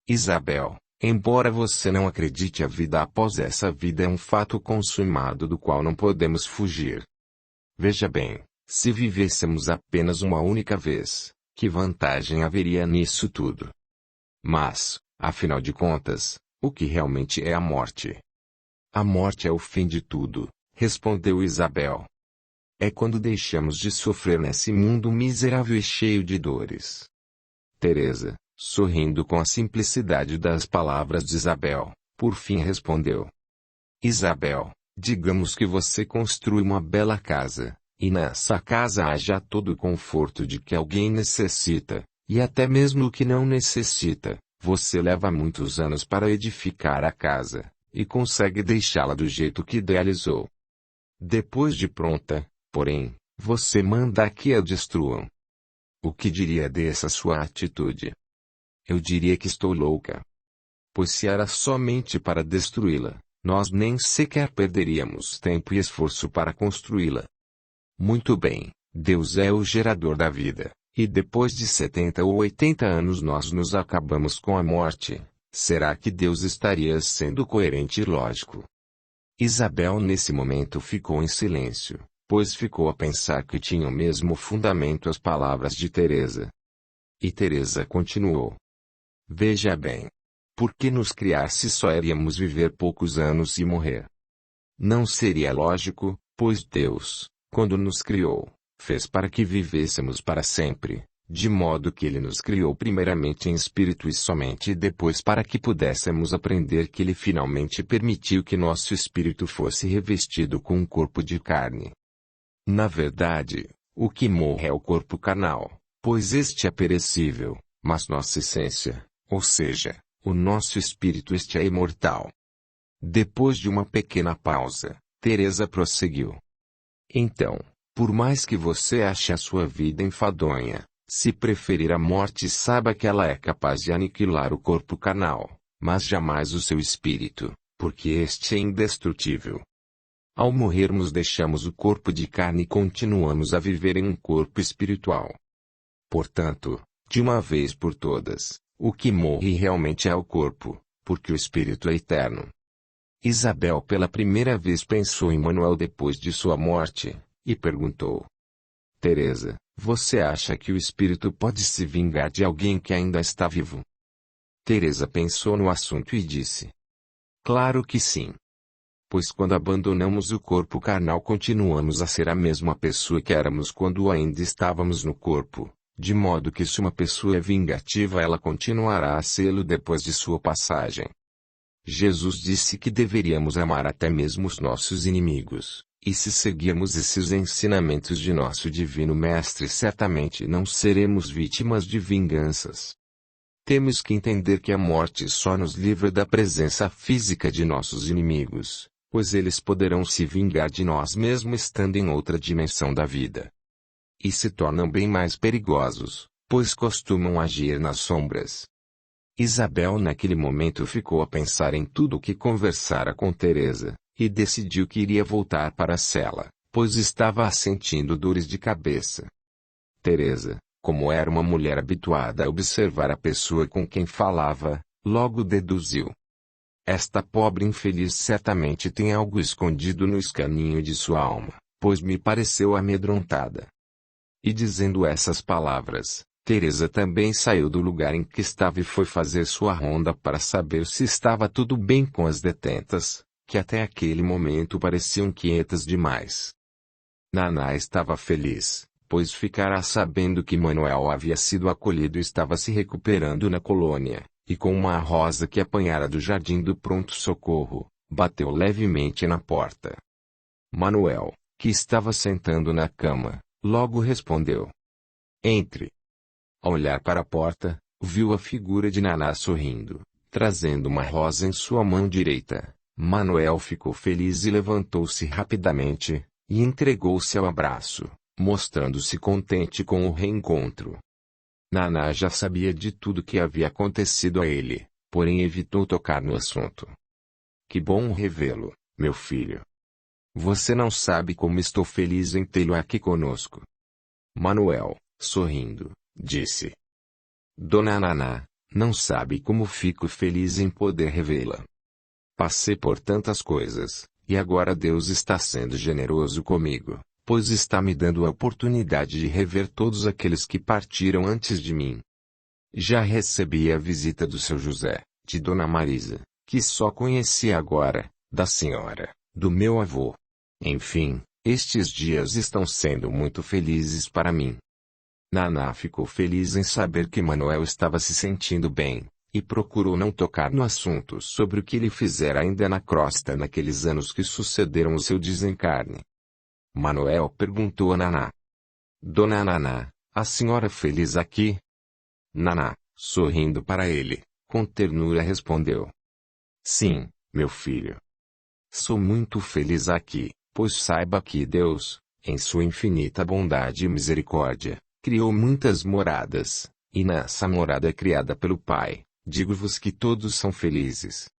"Isabel, embora você não acredite a vida após essa vida é um fato consumado do qual não podemos fugir. Veja bem, se vivêssemos apenas uma única vez, que vantagem haveria nisso tudo? Mas, afinal de contas, o que realmente é a morte?" "A morte é o fim de tudo", respondeu Isabel. "É quando deixamos de sofrer nesse mundo miserável e cheio de dores." Teresa, sorrindo com a simplicidade das palavras de Isabel, por fim respondeu: "Isabel, digamos que você construi uma bela casa, e nessa casa haja todo o conforto de que alguém necessita, e até mesmo o que não necessita, você leva muitos anos para edificar a casa, e consegue deixá-la do jeito que idealizou. Depois de pronta, porém, você manda que a destruam. O que diria dessa sua atitude?" "Eu diria que estou louca. Pois se era somente para destruí-la, nós nem sequer perderíamos tempo e esforço para construí-la." "Muito bem, Deus é o gerador da vida, e depois de 70 ou 80 anos nós nos acabamos com a morte. Será que Deus estaria sendo coerente e lógico?" Isabel nesse momento ficou em silêncio, pois ficou a pensar que tinham mesmo fundamento as palavras de Teresa. E Teresa continuou: "Veja bem. Por que nos criar se só iríamos viver poucos anos e morrer? Não seria lógico, pois Deus, quando nos criou, fez para que vivêssemos para sempre, de modo que Ele nos criou primeiramente em espírito e somente depois para que pudéssemos aprender que Ele finalmente permitiu que nosso espírito fosse revestido com um corpo de carne. Na verdade, o que morre é o corpo carnal, pois este é perecível, mas nossa essência, ou seja, o nosso espírito este é imortal." Depois de uma pequena pausa, Teresa prosseguiu: "Então, por mais que você ache a sua vida enfadonha, se preferir a morte saiba que ela é capaz de aniquilar o corpo carnal, mas jamais o seu espírito, porque este é indestrutível. Ao morrermos deixamos o corpo de carne e continuamos a viver em um corpo espiritual. Portanto, de uma vez por todas, o que morre realmente é o corpo, porque o espírito é eterno." Isabel pela primeira vez pensou em Manuel depois de sua morte, e perguntou: Teresa, você acha que o espírito pode se vingar de alguém que ainda está vivo? Teresa pensou no assunto e disse: Claro que sim. Pois quando abandonamos o corpo carnal continuamos a ser a mesma pessoa que éramos quando ainda estávamos no corpo, de modo que se uma pessoa é vingativa ela continuará a sê-lo depois de sua passagem. Jesus disse que deveríamos amar até mesmo os nossos inimigos, e se seguirmos esses ensinamentos de nosso Divino Mestre certamente não seremos vítimas de vinganças. Temos que entender que a morte só nos livra da presença física de nossos inimigos, pois eles poderão se vingar de nós mesmo estando em outra dimensão da vida. E se tornam bem mais perigosos, pois costumam agir nas sombras. Isabel naquele momento ficou a pensar em tudo o que conversara com Teresa, e decidiu que iria voltar para a cela, pois estava sentindo dores de cabeça. Teresa, como era uma mulher habituada a observar a pessoa com quem falava, logo deduziu: esta pobre infeliz certamente tem algo escondido no escaninho de sua alma, pois me pareceu amedrontada. E dizendo essas palavras, Teresa também saiu do lugar em que estava e foi fazer sua ronda para saber se estava tudo bem com as detentas, que até aquele momento pareciam quietas demais. Naná estava feliz, pois ficara sabendo que Manuel havia sido acolhido e estava se recuperando na colônia, e com uma rosa que apanhara do jardim do pronto-socorro, bateu levemente na porta. Manuel, que estava sentando na cama, logo respondeu: Entre. Ao olhar para a porta, viu a figura de Naná sorrindo, trazendo uma rosa em sua mão direita. Manuel ficou feliz e levantou-se rapidamente, e entregou-se ao abraço, mostrando-se contente com o reencontro. Naná já sabia de tudo que havia acontecido a ele, porém evitou tocar no assunto. Que bom revê-lo, meu filho. Você não sabe como estou feliz em tê-lo aqui conosco. Manuel, sorrindo, disse. Dona Naná, não sabe como fico feliz em poder revê-la. Passei por tantas coisas, e agora Deus está sendo generoso comigo, pois está me dando a oportunidade de rever todos aqueles que partiram antes de mim. Já recebi a visita do seu José, de Dona Marisa, que só conheci agora, da senhora, do meu avô. Enfim, estes dias estão sendo muito felizes para mim. Naná ficou feliz em saber que Manuel estava se sentindo bem, e procurou não tocar no assunto sobre o que ele fizera ainda na crosta naqueles anos que sucederam o seu desencarne. Manuel perguntou a Naná: Dona Naná, a senhora feliz aqui? Naná, sorrindo para ele, com ternura respondeu: Sim, meu filho. Sou muito feliz aqui, pois saiba que Deus, em sua infinita bondade e misericórdia, criou muitas moradas, e nessa morada criada pelo Pai, digo-vos que todos são felizes.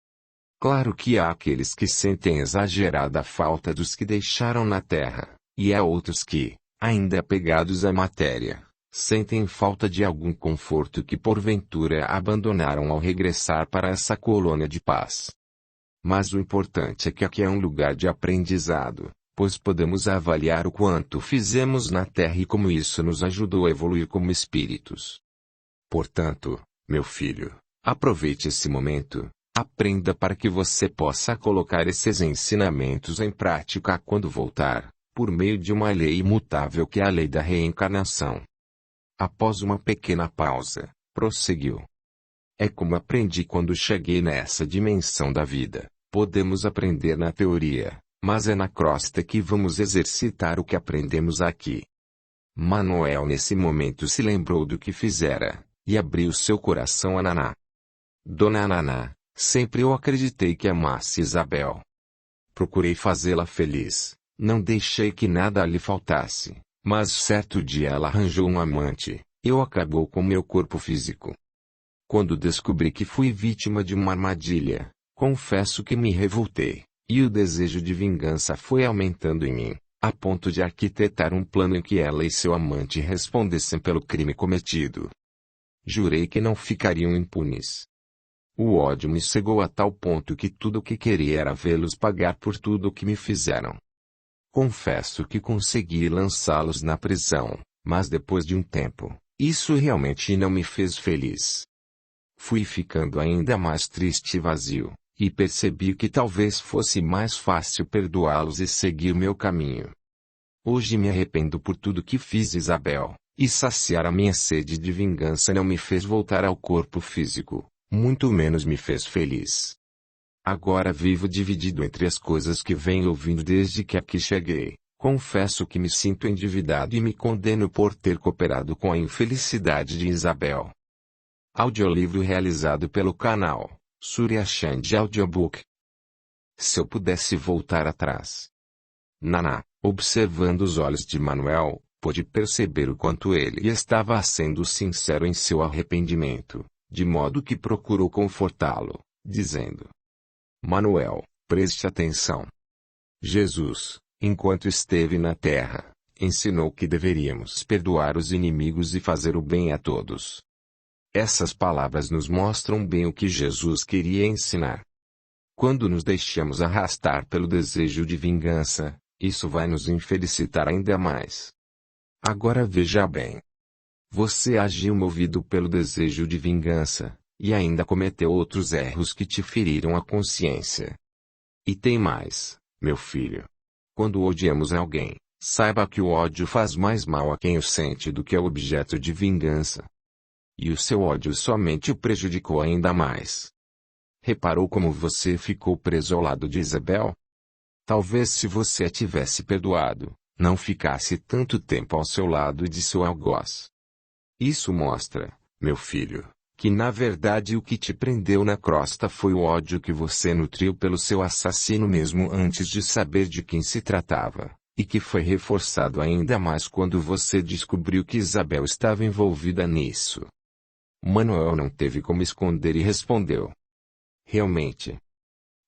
Claro que há aqueles que sentem exagerada falta dos que deixaram na terra, e há outros que, ainda apegados à matéria, sentem falta de algum conforto que porventura abandonaram ao regressar para essa colônia de paz. Mas o importante é que aqui é um lugar de aprendizado, pois podemos avaliar o quanto fizemos na terra e como isso nos ajudou a evoluir como espíritos. Portanto, meu filho, aproveite esse momento. Aprenda para que você possa colocar esses ensinamentos em prática quando voltar, por meio de uma lei imutável que é a lei da reencarnação. Após uma pequena pausa, prosseguiu. É como aprendi quando cheguei nessa dimensão da vida. Podemos aprender na teoria, mas é na crosta que vamos exercitar o que aprendemos aqui. Manuel nesse momento se lembrou do que fizera, e abriu seu coração a Naná. Dona Naná, sempre eu acreditei que amasse Isabel. Procurei fazê-la feliz, não deixei que nada lhe faltasse, mas certo dia ela arranjou um amante, acabou com meu corpo físico. Quando descobri que fui vítima de uma armadilha, confesso que me revoltei, e o desejo de vingança foi aumentando em mim, a ponto de arquitetar um plano em que ela e seu amante respondessem pelo crime cometido. Jurei que não ficariam impunes. O ódio me cegou a tal ponto que tudo o que queria era vê-los pagar por tudo o que me fizeram. Confesso que consegui lançá-los na prisão, mas depois de um tempo, isso realmente não me fez feliz. Fui ficando ainda mais triste e vazio, e percebi que talvez fosse mais fácil perdoá-los e seguir meu caminho. Hoje me arrependo por tudo que fiz, Isabel, e saciar a minha sede de vingança não me fez voltar ao corpo físico, muito menos me fez feliz. Agora vivo dividido entre as coisas que venho ouvindo desde que aqui cheguei. Confesso que me sinto endividado e me condeno por ter cooperado com a infelicidade de Isabel. Audiolivro realizado pelo canal Surya Chand Audiobook. Se eu pudesse voltar atrás. Naná, observando os olhos de Manuel, pôde perceber o quanto ele estava sendo sincero em seu arrependimento, de modo que procurou confortá-lo, dizendo: Manuel, preste atenção. Jesus, enquanto esteve na terra, ensinou que deveríamos perdoar os inimigos e fazer o bem a todos. Essas palavras nos mostram bem o que Jesus queria ensinar. Quando nos deixamos arrastar pelo desejo de vingança, isso vai nos infelicitar ainda mais. Agora veja bem. Você agiu movido pelo desejo de vingança, e ainda cometeu outros erros que te feriram a consciência. E tem mais, meu filho. Quando odiamos alguém, saiba que o ódio faz mais mal a quem o sente do que ao objeto de vingança. E o seu ódio somente o prejudicou ainda mais. Reparou como você ficou preso ao lado de Isabel? Talvez se você a tivesse perdoado, não ficasse tanto tempo ao seu lado e de seu algoz. Isso mostra, meu filho, que na verdade o que te prendeu na crosta foi o ódio que você nutriu pelo seu assassino mesmo antes de saber de quem se tratava, e que foi reforçado ainda mais quando você descobriu que Isabel estava envolvida nisso. Manuel não teve como esconder e respondeu: realmente.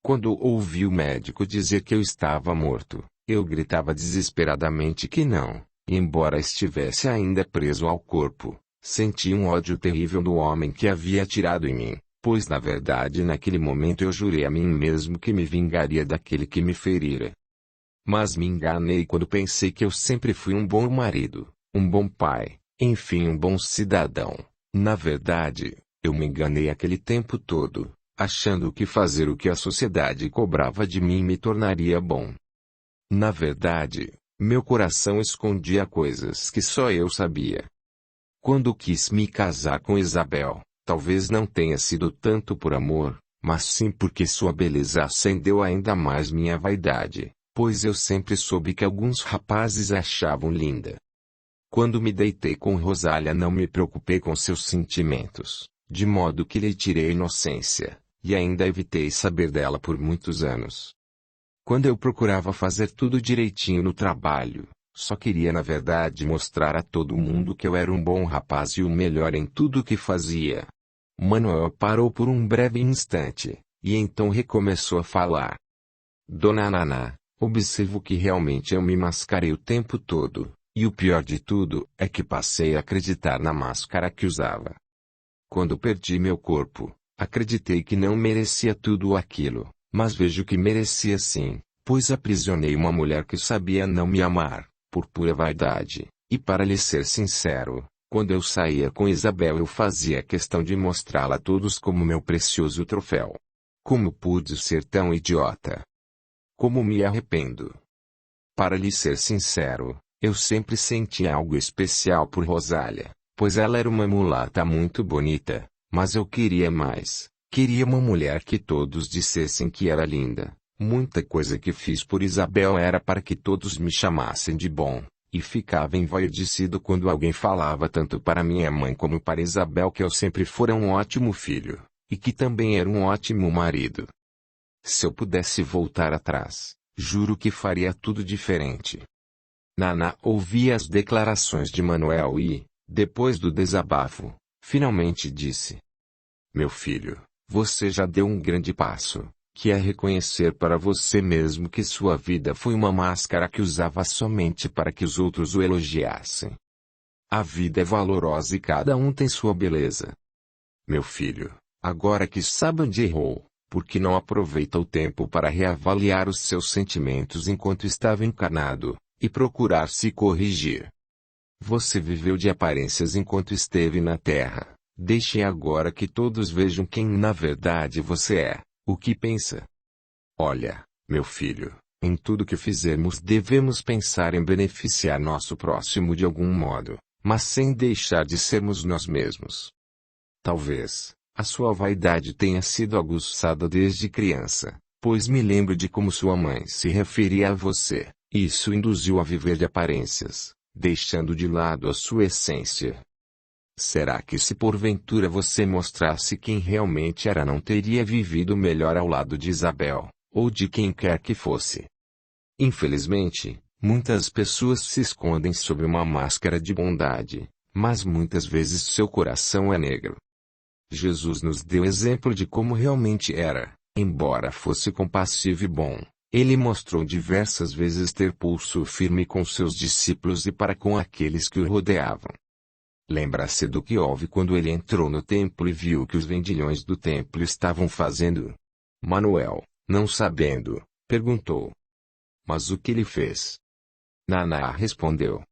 Quando ouvi o médico dizer que eu estava morto, eu gritava desesperadamente que não, e embora estivesse ainda preso ao corpo, senti um ódio terrível do homem que havia atirado em mim, pois na verdade naquele momento eu jurei a mim mesmo que me vingaria daquele que me ferira. Mas me enganei quando pensei que eu sempre fui um bom marido, um bom pai, enfim um bom cidadão. Na verdade, eu me enganei aquele tempo todo, achando que fazer o que a sociedade cobrava de mim me tornaria bom. Na verdade, meu coração escondia coisas que só eu sabia. Quando quis me casar com Isabel, talvez não tenha sido tanto por amor, mas sim porque sua beleza acendeu ainda mais minha vaidade, pois eu sempre soube que alguns rapazes a achavam linda. Quando me deitei com Rosália não me preocupei com seus sentimentos, de modo que lhe tirei a inocência, e ainda evitei saber dela por muitos anos. Quando eu procurava fazer tudo direitinho no trabalho, só queria na verdade mostrar a todo mundo que eu era um bom rapaz e o melhor em tudo o que fazia. Manuel parou por um breve instante, e então recomeçou a falar. Dona Naná, observo que realmente eu me mascarei o tempo todo, e o pior de tudo é que passei a acreditar na máscara que usava. Quando perdi meu corpo, acreditei que não merecia tudo aquilo, mas vejo que merecia sim, pois aprisionei uma mulher que sabia não me amar, por pura vaidade, e para lhe ser sincero, quando eu saía com Isabel eu fazia questão de mostrá-la a todos como meu precioso troféu. Como pude ser tão idiota? Como me arrependo? Para lhe ser sincero, eu sempre senti algo especial por Rosália, pois ela era uma mulata muito bonita, mas eu queria mais. Queria uma mulher que todos dissessem que era linda. Muita coisa que fiz por Isabel era para que todos me chamassem de bom, e ficava envaidecido quando alguém falava tanto para minha mãe como para Isabel que eu sempre fora um ótimo filho, e que também era um ótimo marido. Se eu pudesse voltar atrás, juro que faria tudo diferente. Naná ouvia as declarações de Manuel e, depois do desabafo, finalmente disse: meu filho, você já deu um grande passo, que é reconhecer para você mesmo que sua vida foi uma máscara que usava somente para que os outros o elogiassem. A vida é valorosa e cada um tem sua beleza. Meu filho, Agora que sabe onde errou, por que não aproveita o tempo para reavaliar os seus sentimentos enquanto estava encarnado, e procurar se corrigir? Você viveu de aparências enquanto esteve na Terra. Deixe agora que todos vejam quem na verdade você é, o que pensa. Olha, meu filho, em tudo que fizermos devemos pensar em beneficiar nosso próximo de algum modo, mas sem deixar de sermos nós mesmos. Talvez a sua vaidade tenha sido aguçada desde criança, pois me lembro de como sua mãe se referia a você, e isso induziu a viver de aparências, deixando de lado a sua essência. Será que se porventura você mostrasse quem realmente era não teria vivido melhor ao lado de Isabel, ou de quem quer que fosse? Infelizmente, muitas pessoas se escondem sob uma máscara de bondade, mas muitas vezes seu coração é negro. Jesus nos deu exemplo de como realmente era, embora fosse compassivo e bom. Ele mostrou diversas vezes ter pulso firme com seus discípulos e para com aqueles que o rodeavam. Lembra-se do que houve quando ele entrou no templo e viu o que os vendilhões do templo estavam fazendo? Manuel, não sabendo, perguntou. Mas o que ele fez? Naná respondeu.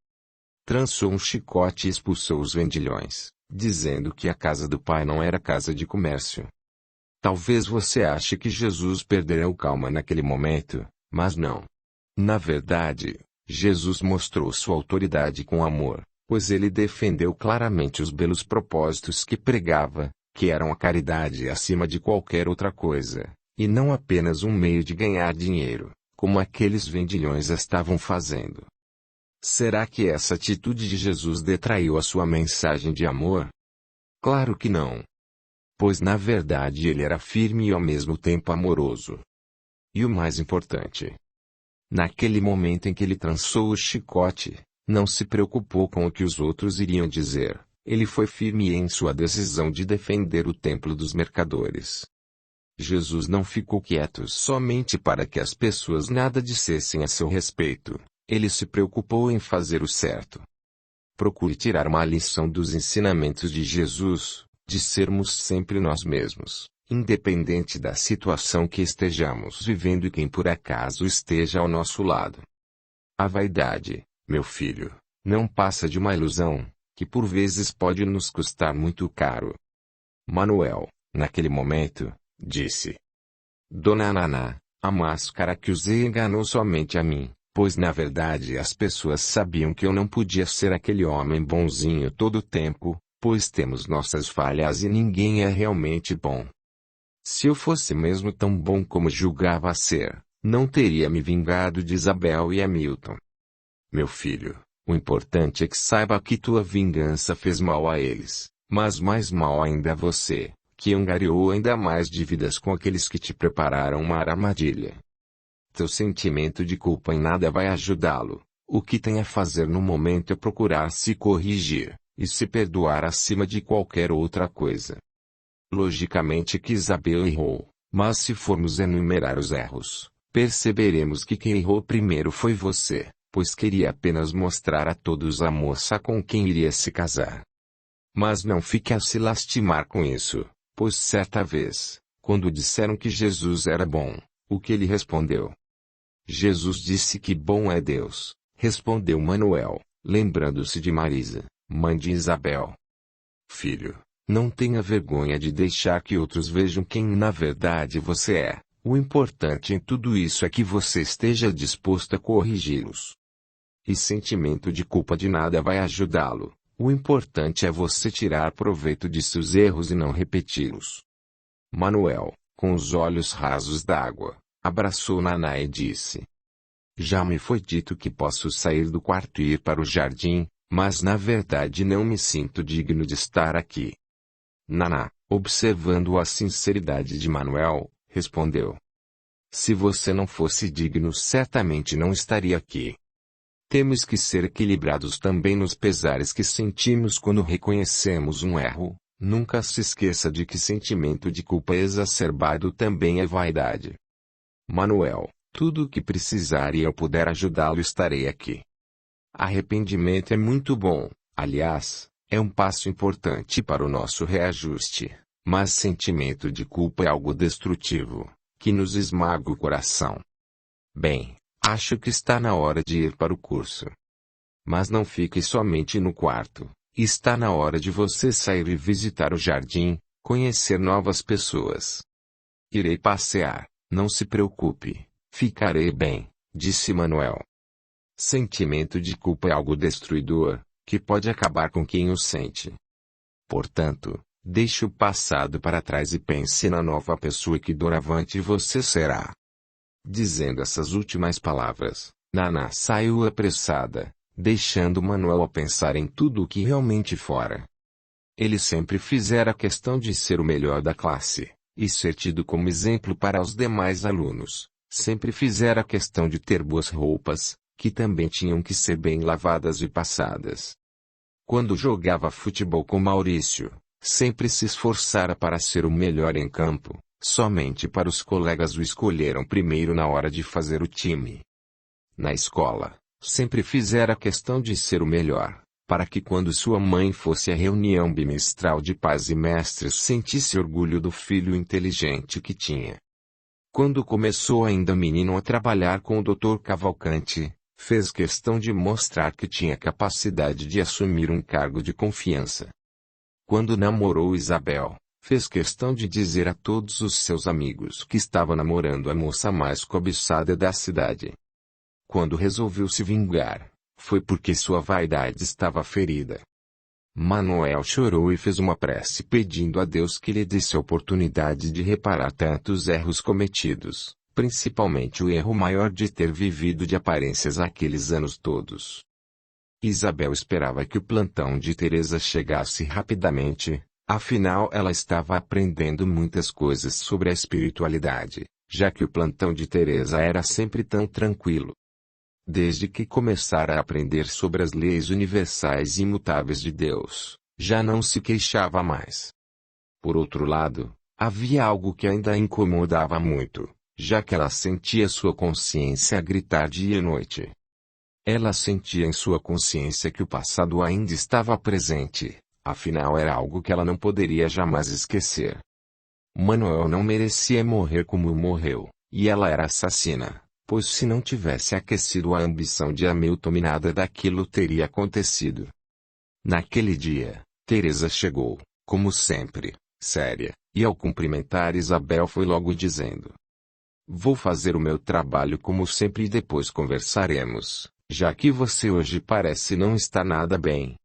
Trançou um chicote e expulsou os vendilhões, dizendo que a casa do pai não era casa de comércio. Talvez você ache que Jesus perdera o calma naquele momento, mas não. Na verdade, Jesus mostrou sua autoridade com amor, pois ele defendeu claramente os belos propósitos que pregava, que eram a caridade acima de qualquer outra coisa, e não apenas um meio de ganhar dinheiro, como aqueles vendilhões estavam fazendo. Será que essa atitude de Jesus detraiu a sua mensagem de amor? Claro que não. Pois na verdade ele era firme e ao mesmo tempo amoroso. E o mais importante, naquele momento em que ele trançou o chicote, não se preocupou com o que os outros iriam dizer, ele foi firme em sua decisão de defender o templo dos mercadores. Jesus não ficou quieto somente para que as pessoas nada dissessem a seu respeito, ele se preocupou em fazer o certo. Procure tirar uma lição dos ensinamentos de Jesus, de sermos sempre nós mesmos, independente da situação que estejamos vivendo e quem por acaso esteja ao nosso lado. A vaidade, meu filho, não passa de uma ilusão, que por vezes pode nos custar muito caro. Manuel, naquele momento, disse. Dona Naná, a máscara que usei enganou somente a mim, pois na verdade as pessoas sabiam que eu não podia ser aquele homem bonzinho todo o tempo, pois temos nossas falhas e ninguém é realmente bom. Se eu fosse mesmo tão bom como julgava ser, não teria me vingado de Isabel e Hamilton. Meu filho, o importante é que saiba que tua vingança fez mal a eles, mas mais mal ainda a você, que angariou ainda mais dívidas com aqueles que te prepararam uma armadilha. Teu sentimento de culpa em nada vai ajudá-lo. O que tem a fazer no momento é procurar se corrigir e se perdoar acima de qualquer outra coisa. Logicamente que Isabel errou, mas se formos enumerar os erros, perceberemos que quem errou primeiro foi você, pois queria apenas mostrar a todos a moça com quem iria se casar. Mas não fique a se lastimar com isso, pois certa vez, quando disseram que Jesus era bom, o que ele respondeu? Jesus disse que bom é Deus, respondeu Manuel, lembrando-se de Marisa, mãe de Isabel. Filho, não tenha vergonha de deixar que outros vejam quem na verdade você é. O importante em tudo isso é que você esteja disposto a corrigi-los. E sentimento de culpa de nada vai ajudá-lo. O importante é você tirar proveito de seus erros e não repeti-los. Manuel, com os olhos rasos d'água, abraçou Naná e disse. Já me foi dito que posso sair do quarto e ir para o jardim, mas na verdade não me sinto digno de estar aqui. Naná, observando a sinceridade de Manuel, respondeu. Se você não fosse digno certamente não estaria aqui. Temos que ser equilibrados também nos pesares que sentimos quando reconhecemos um erro. Nunca se esqueça de que sentimento de culpa exacerbado também é vaidade. Manuel, tudo o que precisar e eu puder ajudá-lo estarei aqui. Arrependimento é muito bom, aliás, é um passo importante para o nosso reajuste, Mas sentimento de culpa é algo destrutivo, que nos esmaga o coração. Bem, acho que está na hora de ir para o curso. Mas não fique somente no quarto. Está na hora de você sair e visitar o jardim, conhecer novas pessoas. Irei passear, não se preocupe, ficarei bem, disse Manuel. Sentimento de culpa é algo destruidor, que pode acabar com quem o sente. Portanto, deixe o passado para trás e pense na nova pessoa que doravante você será. Dizendo essas últimas palavras, Naná saiu apressada, deixando Manuel a pensar em tudo o que realmente fora. Ele sempre fizera questão de ser o melhor da classe, e ser tido como exemplo para os demais alunos. Sempre fizera questão de ter boas roupas, que também tinham que ser bem lavadas e passadas. Quando jogava futebol com Maurício, sempre se esforçara para ser o melhor em campo, somente para os colegas o escolheram primeiro na hora de fazer o time. Na escola, sempre fizera questão de ser o melhor, para que quando sua mãe fosse à reunião bimestral de pais e mestres sentisse orgulho do filho inteligente que tinha. Quando começou ainda menino a trabalhar com o Dr. Cavalcante, fez questão de mostrar que tinha capacidade de assumir um cargo de confiança. Quando namorou Isabel, fez questão de dizer a todos os seus amigos que estava namorando a moça mais cobiçada da cidade. Quando resolveu se vingar, foi porque sua vaidade estava ferida. Manuel chorou e fez uma prece pedindo a Deus que lhe desse a oportunidade de reparar tantos erros cometidos, principalmente o erro maior de ter vivido de aparências aqueles anos todos. Isabel esperava que o plantão de Teresa chegasse rapidamente, afinal ela estava aprendendo muitas coisas sobre a espiritualidade, já que o plantão de Teresa era sempre tão tranquilo. Desde que começara a aprender sobre as leis universais e imutáveis de Deus, já não se queixava mais. Por outro lado, havia algo que ainda a incomodava muito, já que ela sentia sua consciência gritar dia e noite. Ela sentia em sua consciência que o passado ainda estava presente, afinal era algo que ela não poderia jamais esquecer. Manuel não merecia morrer como morreu, e ela era assassina. Pois se não tivesse aquecido a ambição de Hamilton nada daquilo teria acontecido. Naquele dia, Teresa chegou, como sempre, séria, e ao cumprimentar Isabel foi logo dizendo: "Vou fazer o meu trabalho como sempre e depois conversaremos, já que você hoje parece não estar nada bem."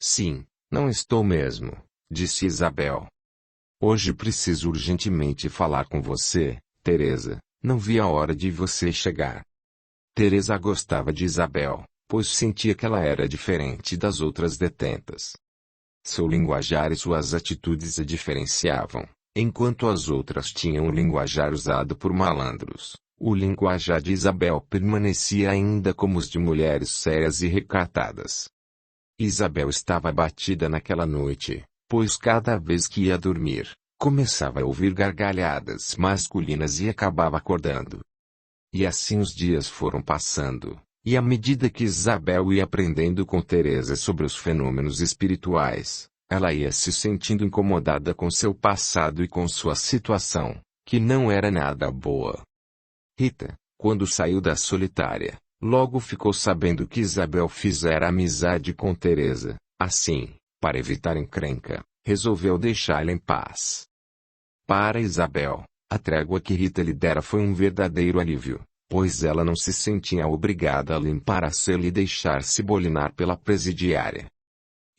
"Sim, não estou mesmo", disse Isabel. "Hoje preciso urgentemente falar com você, Teresa. Não vi a hora de você chegar." Teresa gostava de Isabel, pois sentia que ela era diferente das outras detentas. Seu linguajar e suas atitudes a diferenciavam, enquanto as outras tinham o linguajar usado por malandros. O linguajar de Isabel permanecia ainda como os de mulheres sérias e recatadas. Isabel estava abatida naquela noite, pois cada vez que ia dormir, começava a ouvir gargalhadas masculinas e acabava acordando. E assim os dias foram passando, e à medida que Isabel ia aprendendo com Teresa sobre os fenômenos espirituais, ela ia se sentindo incomodada com seu passado e com sua situação, que não era nada boa. Rita, quando saiu da solitária, logo ficou sabendo que Isabel fizera amizade com Teresa. Assim, para evitar encrenca, resolveu deixá-la em paz. Para Isabel, a trégua que Rita lhe dera foi um verdadeiro alívio, pois ela não se sentia obrigada a limpar a cela e deixar-se bolinar pela presidiária.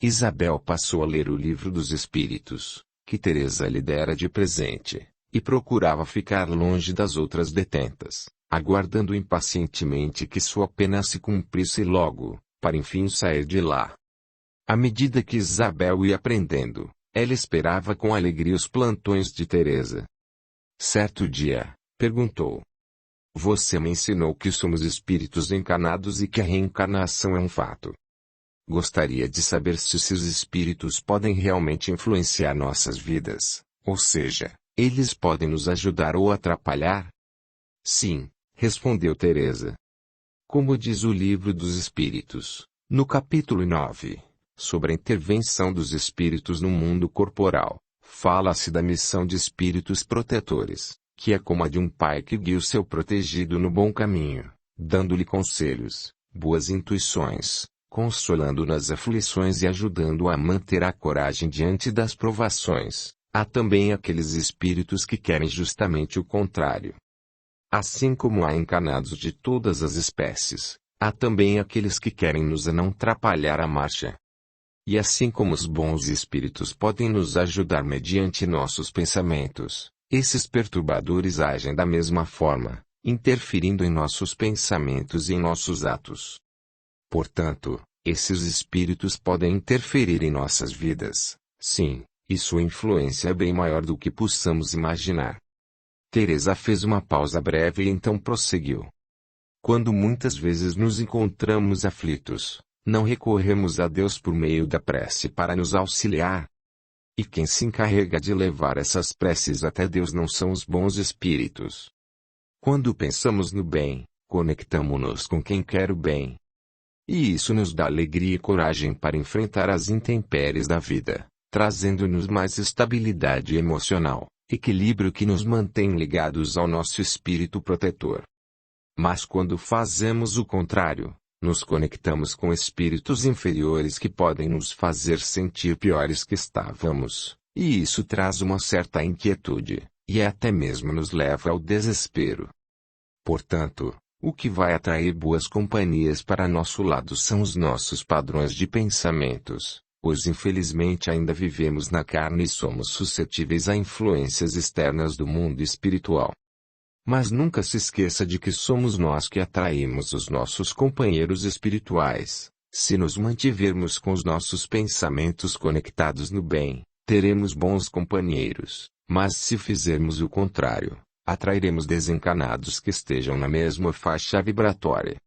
Isabel passou a ler o Livro dos Espíritos, que Teresa lhe dera de presente, e procurava ficar longe das outras detentas, aguardando impacientemente que sua pena se cumprisse logo, para enfim sair de lá. À medida que Isabel ia aprendendo, ela esperava com alegria os plantões de Teresa. Certo dia, perguntou: "Você me ensinou que somos espíritos encarnados e que a reencarnação é um fato. Gostaria de saber se esses espíritos podem realmente influenciar nossas vidas, ou seja, eles podem nos ajudar ou atrapalhar?" "Sim", respondeu Teresa. Como diz o Livro dos Espíritos, no capítulo 9, sobre a intervenção dos espíritos no mundo corporal, Fala-se da missão de espíritos protetores, que é como a de um pai que guia o seu protegido no bom caminho, dando-lhe conselhos, boas intuições, consolando nas aflições e ajudando-o a manter a coragem diante das provações. Há também aqueles espíritos que querem justamente o contrário. Assim como há encarnados de todas as espécies, há também aqueles que querem nos a não atrapalhar a marcha. E assim como os bons espíritos podem nos ajudar mediante nossos pensamentos, esses perturbadores agem da mesma forma, interferindo em nossos pensamentos e em nossos atos. Portanto, esses espíritos podem interferir em nossas vidas, sim, e sua influência é bem maior do que possamos imaginar. Teresa fez uma pausa breve e então prosseguiu. Quando muitas vezes nos encontramos aflitos, não recorremos a Deus por meio da prece para nos auxiliar. E quem se encarrega de levar essas preces até Deus não são os bons espíritos. Quando pensamos no bem, conectamo-nos com quem quer o bem. E isso nos dá alegria e coragem para enfrentar as intempéries da vida, trazendo-nos mais estabilidade emocional, equilíbrio que nos mantém ligados ao nosso espírito protetor. Mas quando fazemos o contrário, nos conectamos com espíritos inferiores que podem nos fazer sentir piores que estávamos, e isso traz uma certa inquietude, e até mesmo nos leva ao desespero. Portanto, o que vai atrair boas companhias para nosso lado são os nossos padrões de pensamentos, pois infelizmente ainda vivemos na carne e somos suscetíveis a influências externas do mundo espiritual. Mas nunca se esqueça de que somos nós que atraímos os nossos companheiros espirituais. Se nos mantivermos com os nossos pensamentos conectados no bem, teremos bons companheiros, mas se fizermos o contrário, atrairemos desencarnados que estejam na mesma faixa vibratória.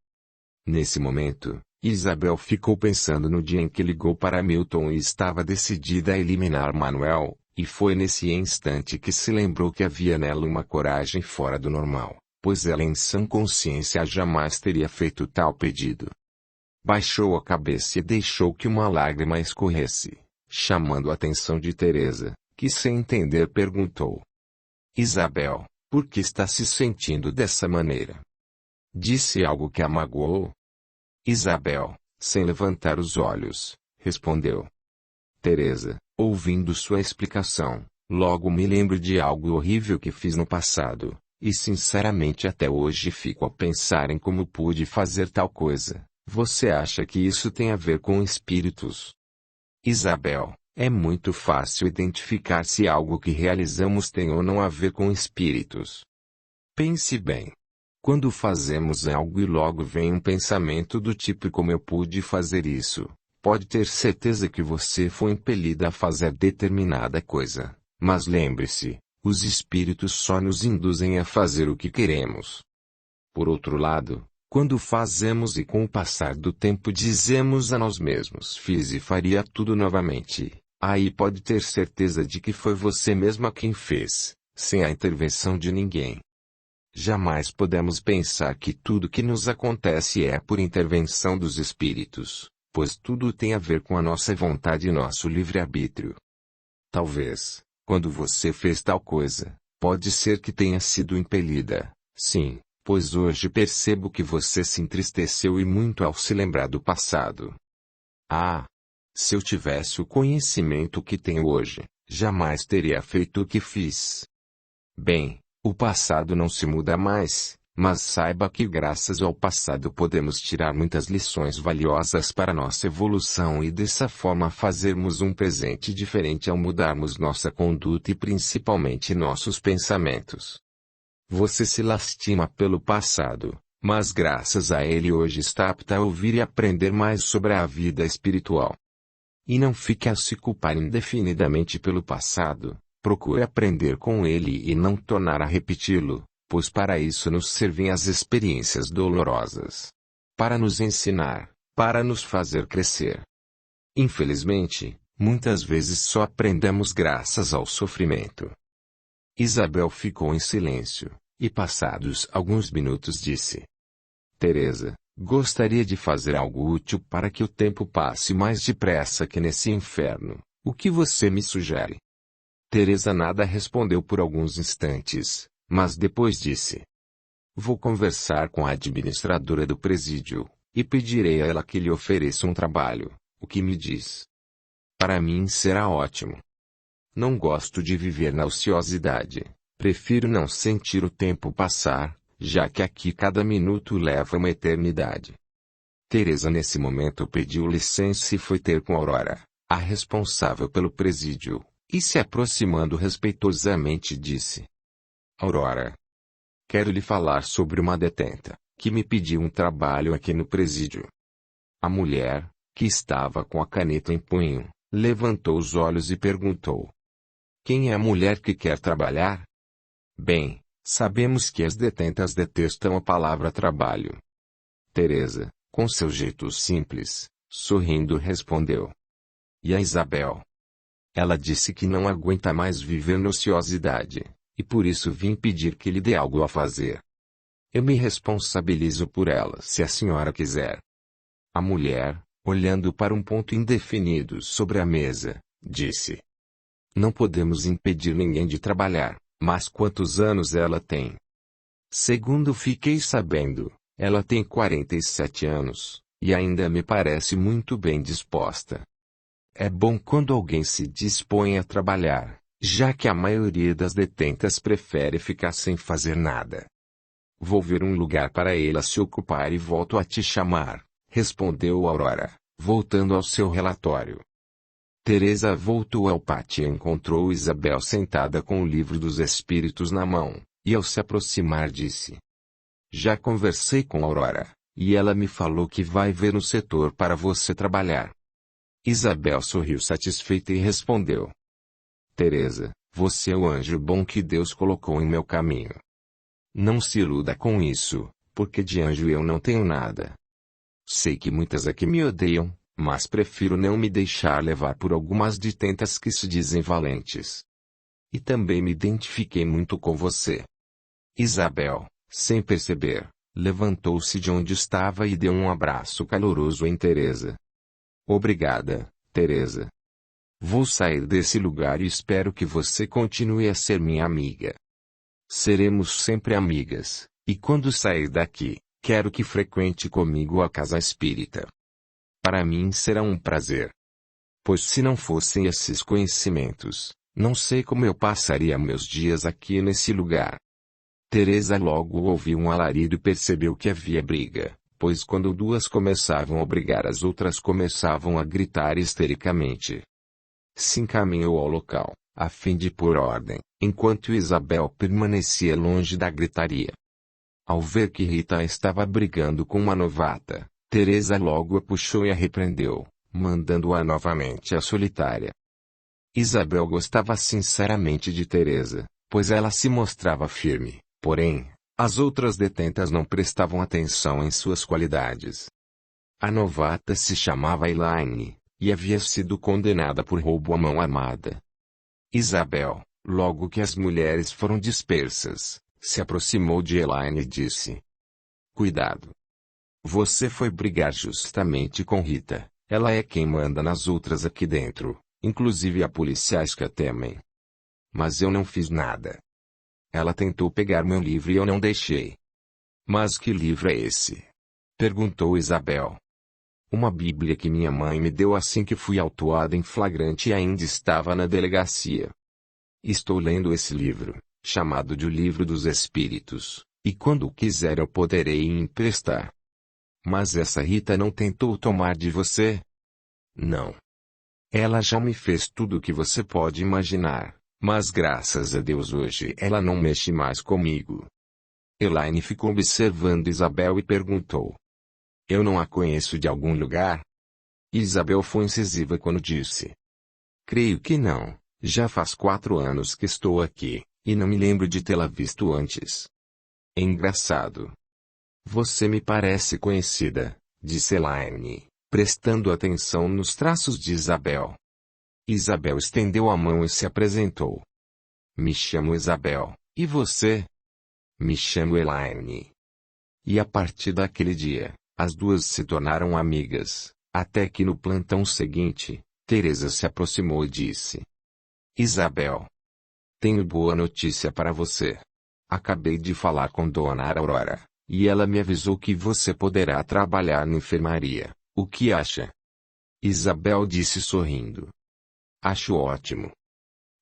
Nesse momento, Isabel ficou pensando no dia em que ligou para Milton e estava decidida a eliminar Manuel. E foi nesse instante que se lembrou que havia nela uma coragem fora do normal, pois ela em sã consciência jamais teria feito tal pedido. Baixou a cabeça e deixou que uma lágrima escorresse, chamando a atenção de Teresa, que sem entender perguntou. Isabel, por que está se sentindo dessa maneira? Disse algo que a magoou? Isabel, sem levantar os olhos, respondeu. Teresa, ouvindo sua explicação, logo me lembro de algo horrível que fiz no passado, e sinceramente até hoje fico a pensar em como pude fazer tal coisa. Você acha que isso tem a ver com espíritos? Isabel, é muito fácil identificar se algo que realizamos tem ou não a ver com espíritos. Pense bem. Quando fazemos algo e logo vem um pensamento do tipo como eu pude fazer isso, pode ter certeza que você foi impelida a fazer determinada coisa. Mas lembre-se, os espíritos só nos induzem a fazer o que queremos. Por outro lado, quando fazemos e com o passar do tempo dizemos a nós mesmos fiz e faria tudo novamente, aí pode ter certeza de que foi você mesma quem fez, sem a intervenção de ninguém. Jamais podemos pensar que tudo que nos acontece é por intervenção dos espíritos, pois tudo tem a ver com a nossa vontade e nosso livre-arbítrio. Talvez, quando você fez tal coisa, pode ser que tenha sido impelida, sim, pois hoje percebo que você se entristeceu e muito ao se lembrar do passado. Ah! Se eu tivesse o conhecimento que tenho hoje, jamais teria feito o que fiz. Bem, o passado não se muda mais. Mas saiba que graças ao passado podemos tirar muitas lições valiosas para nossa evolução e dessa forma fazermos um presente diferente ao mudarmos nossa conduta e principalmente nossos pensamentos. Você se lastima pelo passado, mas graças a ele hoje está apta a ouvir e aprender mais sobre a vida espiritual. E não fique a se culpar indefinidamente pelo passado, procure aprender com ele e não tornar a repeti-lo. Pois para isso nos servem as experiências dolorosas. Para nos ensinar, para nos fazer crescer. Infelizmente, muitas vezes só aprendemos graças ao sofrimento. Isabel ficou em silêncio, e passados alguns minutos disse. Teresa, gostaria de fazer algo útil para que o tempo passe mais depressa que nesse inferno. O que você me sugere? Teresa nada respondeu por alguns instantes, mas depois disse: Vou conversar com a administradora do presídio, e pedirei a ela que lhe ofereça um trabalho. O que me diz? Para mim será ótimo. Não gosto de viver na ociosidade. Prefiro não sentir o tempo passar, já que aqui cada minuto leva uma eternidade. Teresa nesse momento pediu licença e foi ter com Aurora, a responsável pelo presídio, e se aproximando respeitosamente disse: Aurora, quero lhe falar sobre uma detenta, que me pediu um trabalho aqui no presídio. A mulher, que estava com a caneta em punho, levantou os olhos e perguntou: Quem é a mulher que quer trabalhar? Bem, sabemos que as detentas detestam a palavra trabalho. Teresa, com seu jeito simples, sorrindo respondeu: E a Isabel? Ela disse que não aguenta mais viver na ociosidade, e por isso vim pedir que lhe dê algo a fazer. Eu me responsabilizo por ela se a senhora quiser. A mulher, olhando para um ponto indefinido sobre a mesa, disse: Não podemos impedir ninguém de trabalhar, mas quantos anos ela tem? Segundo fiquei sabendo, ela tem 47 anos, e ainda me parece muito bem disposta. É bom quando alguém se dispõe a trabalhar, já que a maioria das detentas prefere ficar sem fazer nada. Vou ver um lugar para ela se ocupar e volto a te chamar, respondeu Aurora, voltando ao seu relatório. Teresa voltou ao pátio e encontrou Isabel sentada com o livro dos Espíritos na mão, e ao se aproximar disse: Já conversei com Aurora, e ela me falou que vai ver um setor para você trabalhar. Isabel sorriu satisfeita e respondeu: Teresa, você é o anjo bom que Deus colocou em meu caminho. Não se iluda com isso, porque de anjo eu não tenho nada. Sei que muitas aqui me odeiam, mas prefiro não me deixar levar por algumas detentas que se dizem valentes. E também me identifiquei muito com você. Isabel, sem perceber, levantou-se de onde estava e deu um abraço caloroso em Teresa. Obrigada, Teresa. Vou sair desse lugar e espero que você continue a ser minha amiga. Seremos sempre amigas, e quando sair daqui, quero que frequente comigo a casa espírita. Para mim será um prazer. Pois se não fossem esses conhecimentos, não sei como eu passaria meus dias aqui nesse lugar. Teresa logo ouviu um alarido e percebeu que havia briga, pois quando duas começavam a brigar as outras começavam a gritar histericamente. Se encaminhou ao local, a fim de pôr ordem, enquanto Isabel permanecia longe da gritaria. Ao ver que Rita estava brigando com uma novata, Teresa logo a puxou e a repreendeu, mandando-a novamente à solitária. Isabel gostava sinceramente de Teresa, pois ela se mostrava firme, porém, as outras detentas não prestavam atenção em suas qualidades. A novata se chamava Elaine, e havia sido condenada por roubo à mão armada. Isabel, logo que as mulheres foram dispersas, se aproximou de Elaine e disse: Cuidado! Você foi brigar justamente com Rita, ela é quem manda nas outras aqui dentro, inclusive há policiais que a temem. Mas eu não fiz nada. Ela tentou pegar meu livro e eu não deixei. Mas que livro é esse? Perguntou Isabel. Uma Bíblia que minha mãe me deu assim que fui autuada em flagrante e ainda estava na delegacia. Estou lendo esse livro, chamado de O Livro dos Espíritos, e quando quiser eu poderei emprestar. Mas essa Rita não tentou tomar de você? Não. Ela já me fez tudo o que você pode imaginar, mas graças a Deus hoje ela não mexe mais comigo. Elaine ficou observando Isabel e perguntou: Eu não a conheço de algum lugar? Isabel foi incisiva quando disse: Creio que não, já faz 4 anos que estou aqui, e não me lembro de tê-la visto antes. Engraçado. Você me parece conhecida, disse Elaine, prestando atenção nos traços de Isabel. Isabel estendeu a mão e se apresentou. Me chamo Isabel, e você? Me chamo Elaine. E a partir daquele dia, as duas se tornaram amigas, até que no plantão seguinte, Teresa se aproximou e disse: Isabel, Tenho boa notícia para você. Acabei de falar com Dona Aurora, e ela me avisou que você poderá trabalhar na enfermaria. O que acha? Isabel disse sorrindo. Acho ótimo.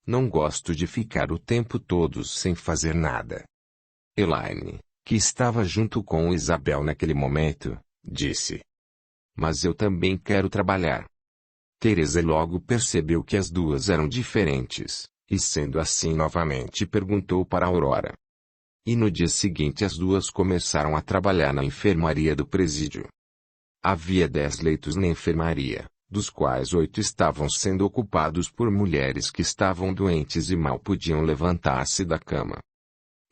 Não gosto de ficar o tempo todo sem fazer nada. Elaine, que estava junto com Isabel naquele momento, disse. Mas eu também quero trabalhar. Teresa logo percebeu que as duas eram diferentes, e sendo assim novamente perguntou para Aurora. E no dia seguinte as duas começaram a trabalhar na enfermaria do presídio. Havia 10 leitos na enfermaria, dos quais 8 estavam sendo ocupados por mulheres que estavam doentes e mal podiam levantar-se da cama.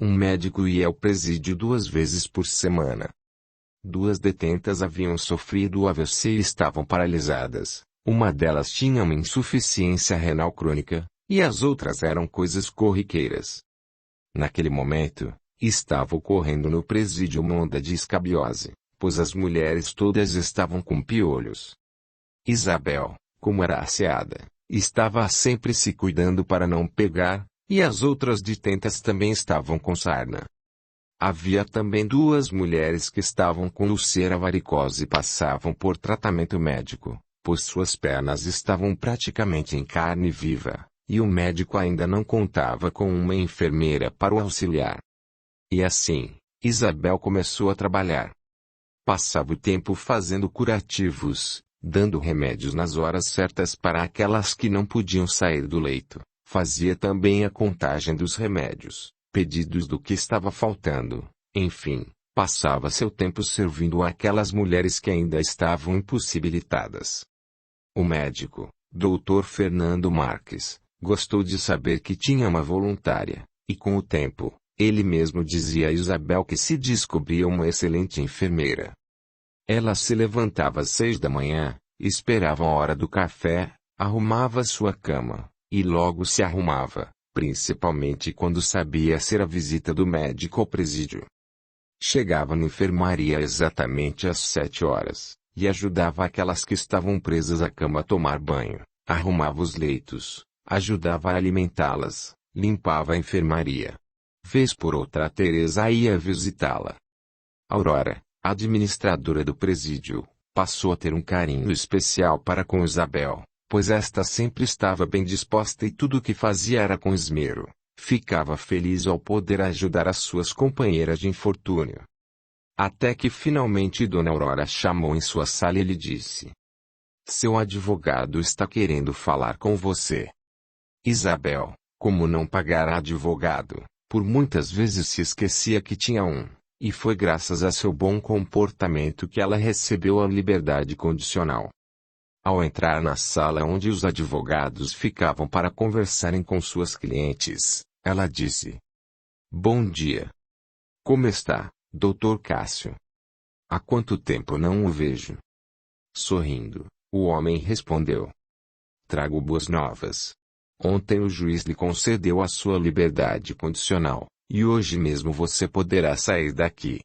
Um médico ia ao presídio 2 vezes por semana. 2 detentas haviam sofrido o AVC e estavam paralisadas. Uma delas tinha uma insuficiência renal crônica, e as outras eram coisas corriqueiras. Naquele momento, estava ocorrendo no presídio uma onda de escabiose, pois as mulheres todas estavam com piolhos. Isabel, como era asseada, estava sempre se cuidando para não pegar, e as outras detentas também estavam com sarna. Havia também 2 mulheres que estavam com úlcera varicose e passavam por tratamento médico, pois suas pernas estavam praticamente em carne viva, e o médico ainda não contava com uma enfermeira para o auxiliar. E assim, Isabel começou a trabalhar. Passava o tempo fazendo curativos, dando remédios nas horas certas para aquelas que não podiam sair do leito. Fazia também a contagem dos remédios, pedidos do que estava faltando. Enfim, passava seu tempo servindo àquelas mulheres que ainda estavam impossibilitadas. O médico, Dr. Fernando Marques, gostou de saber que tinha uma voluntária, e com o tempo, ele mesmo dizia a Isabel que se descobria uma excelente enfermeira. Ela se levantava às 6 da manhã, esperava a hora do café, arrumava sua cama, e logo se arrumava, principalmente quando sabia ser a visita do médico ao presídio. Chegava na enfermaria exatamente às 7 horas, e ajudava aquelas que estavam presas à cama a tomar banho, arrumava os leitos, ajudava a alimentá-las, limpava a enfermaria. Vez por outra a Teresa ia visitá-la. Aurora, a administradora do presídio, passou a ter um carinho especial para com Isabel, pois esta sempre estava bem disposta e tudo o que fazia era com esmero. Ficava feliz ao poder ajudar as suas companheiras de infortúnio. Até que finalmente Dona Aurora chamou em sua sala e lhe disse: Seu advogado está querendo falar com você. Isabel, como não pagar advogado, por muitas vezes se esquecia que tinha um, e foi graças a seu bom comportamento que ela recebeu a liberdade condicional. Ao entrar na sala onde os advogados ficavam para conversarem com suas clientes, ela disse: Bom dia. Como está, Dr. Cássio? Há quanto tempo não o vejo? Sorrindo, o homem respondeu: Trago boas novas. Ontem o juiz lhe concedeu a sua liberdade condicional, e hoje mesmo você poderá sair daqui.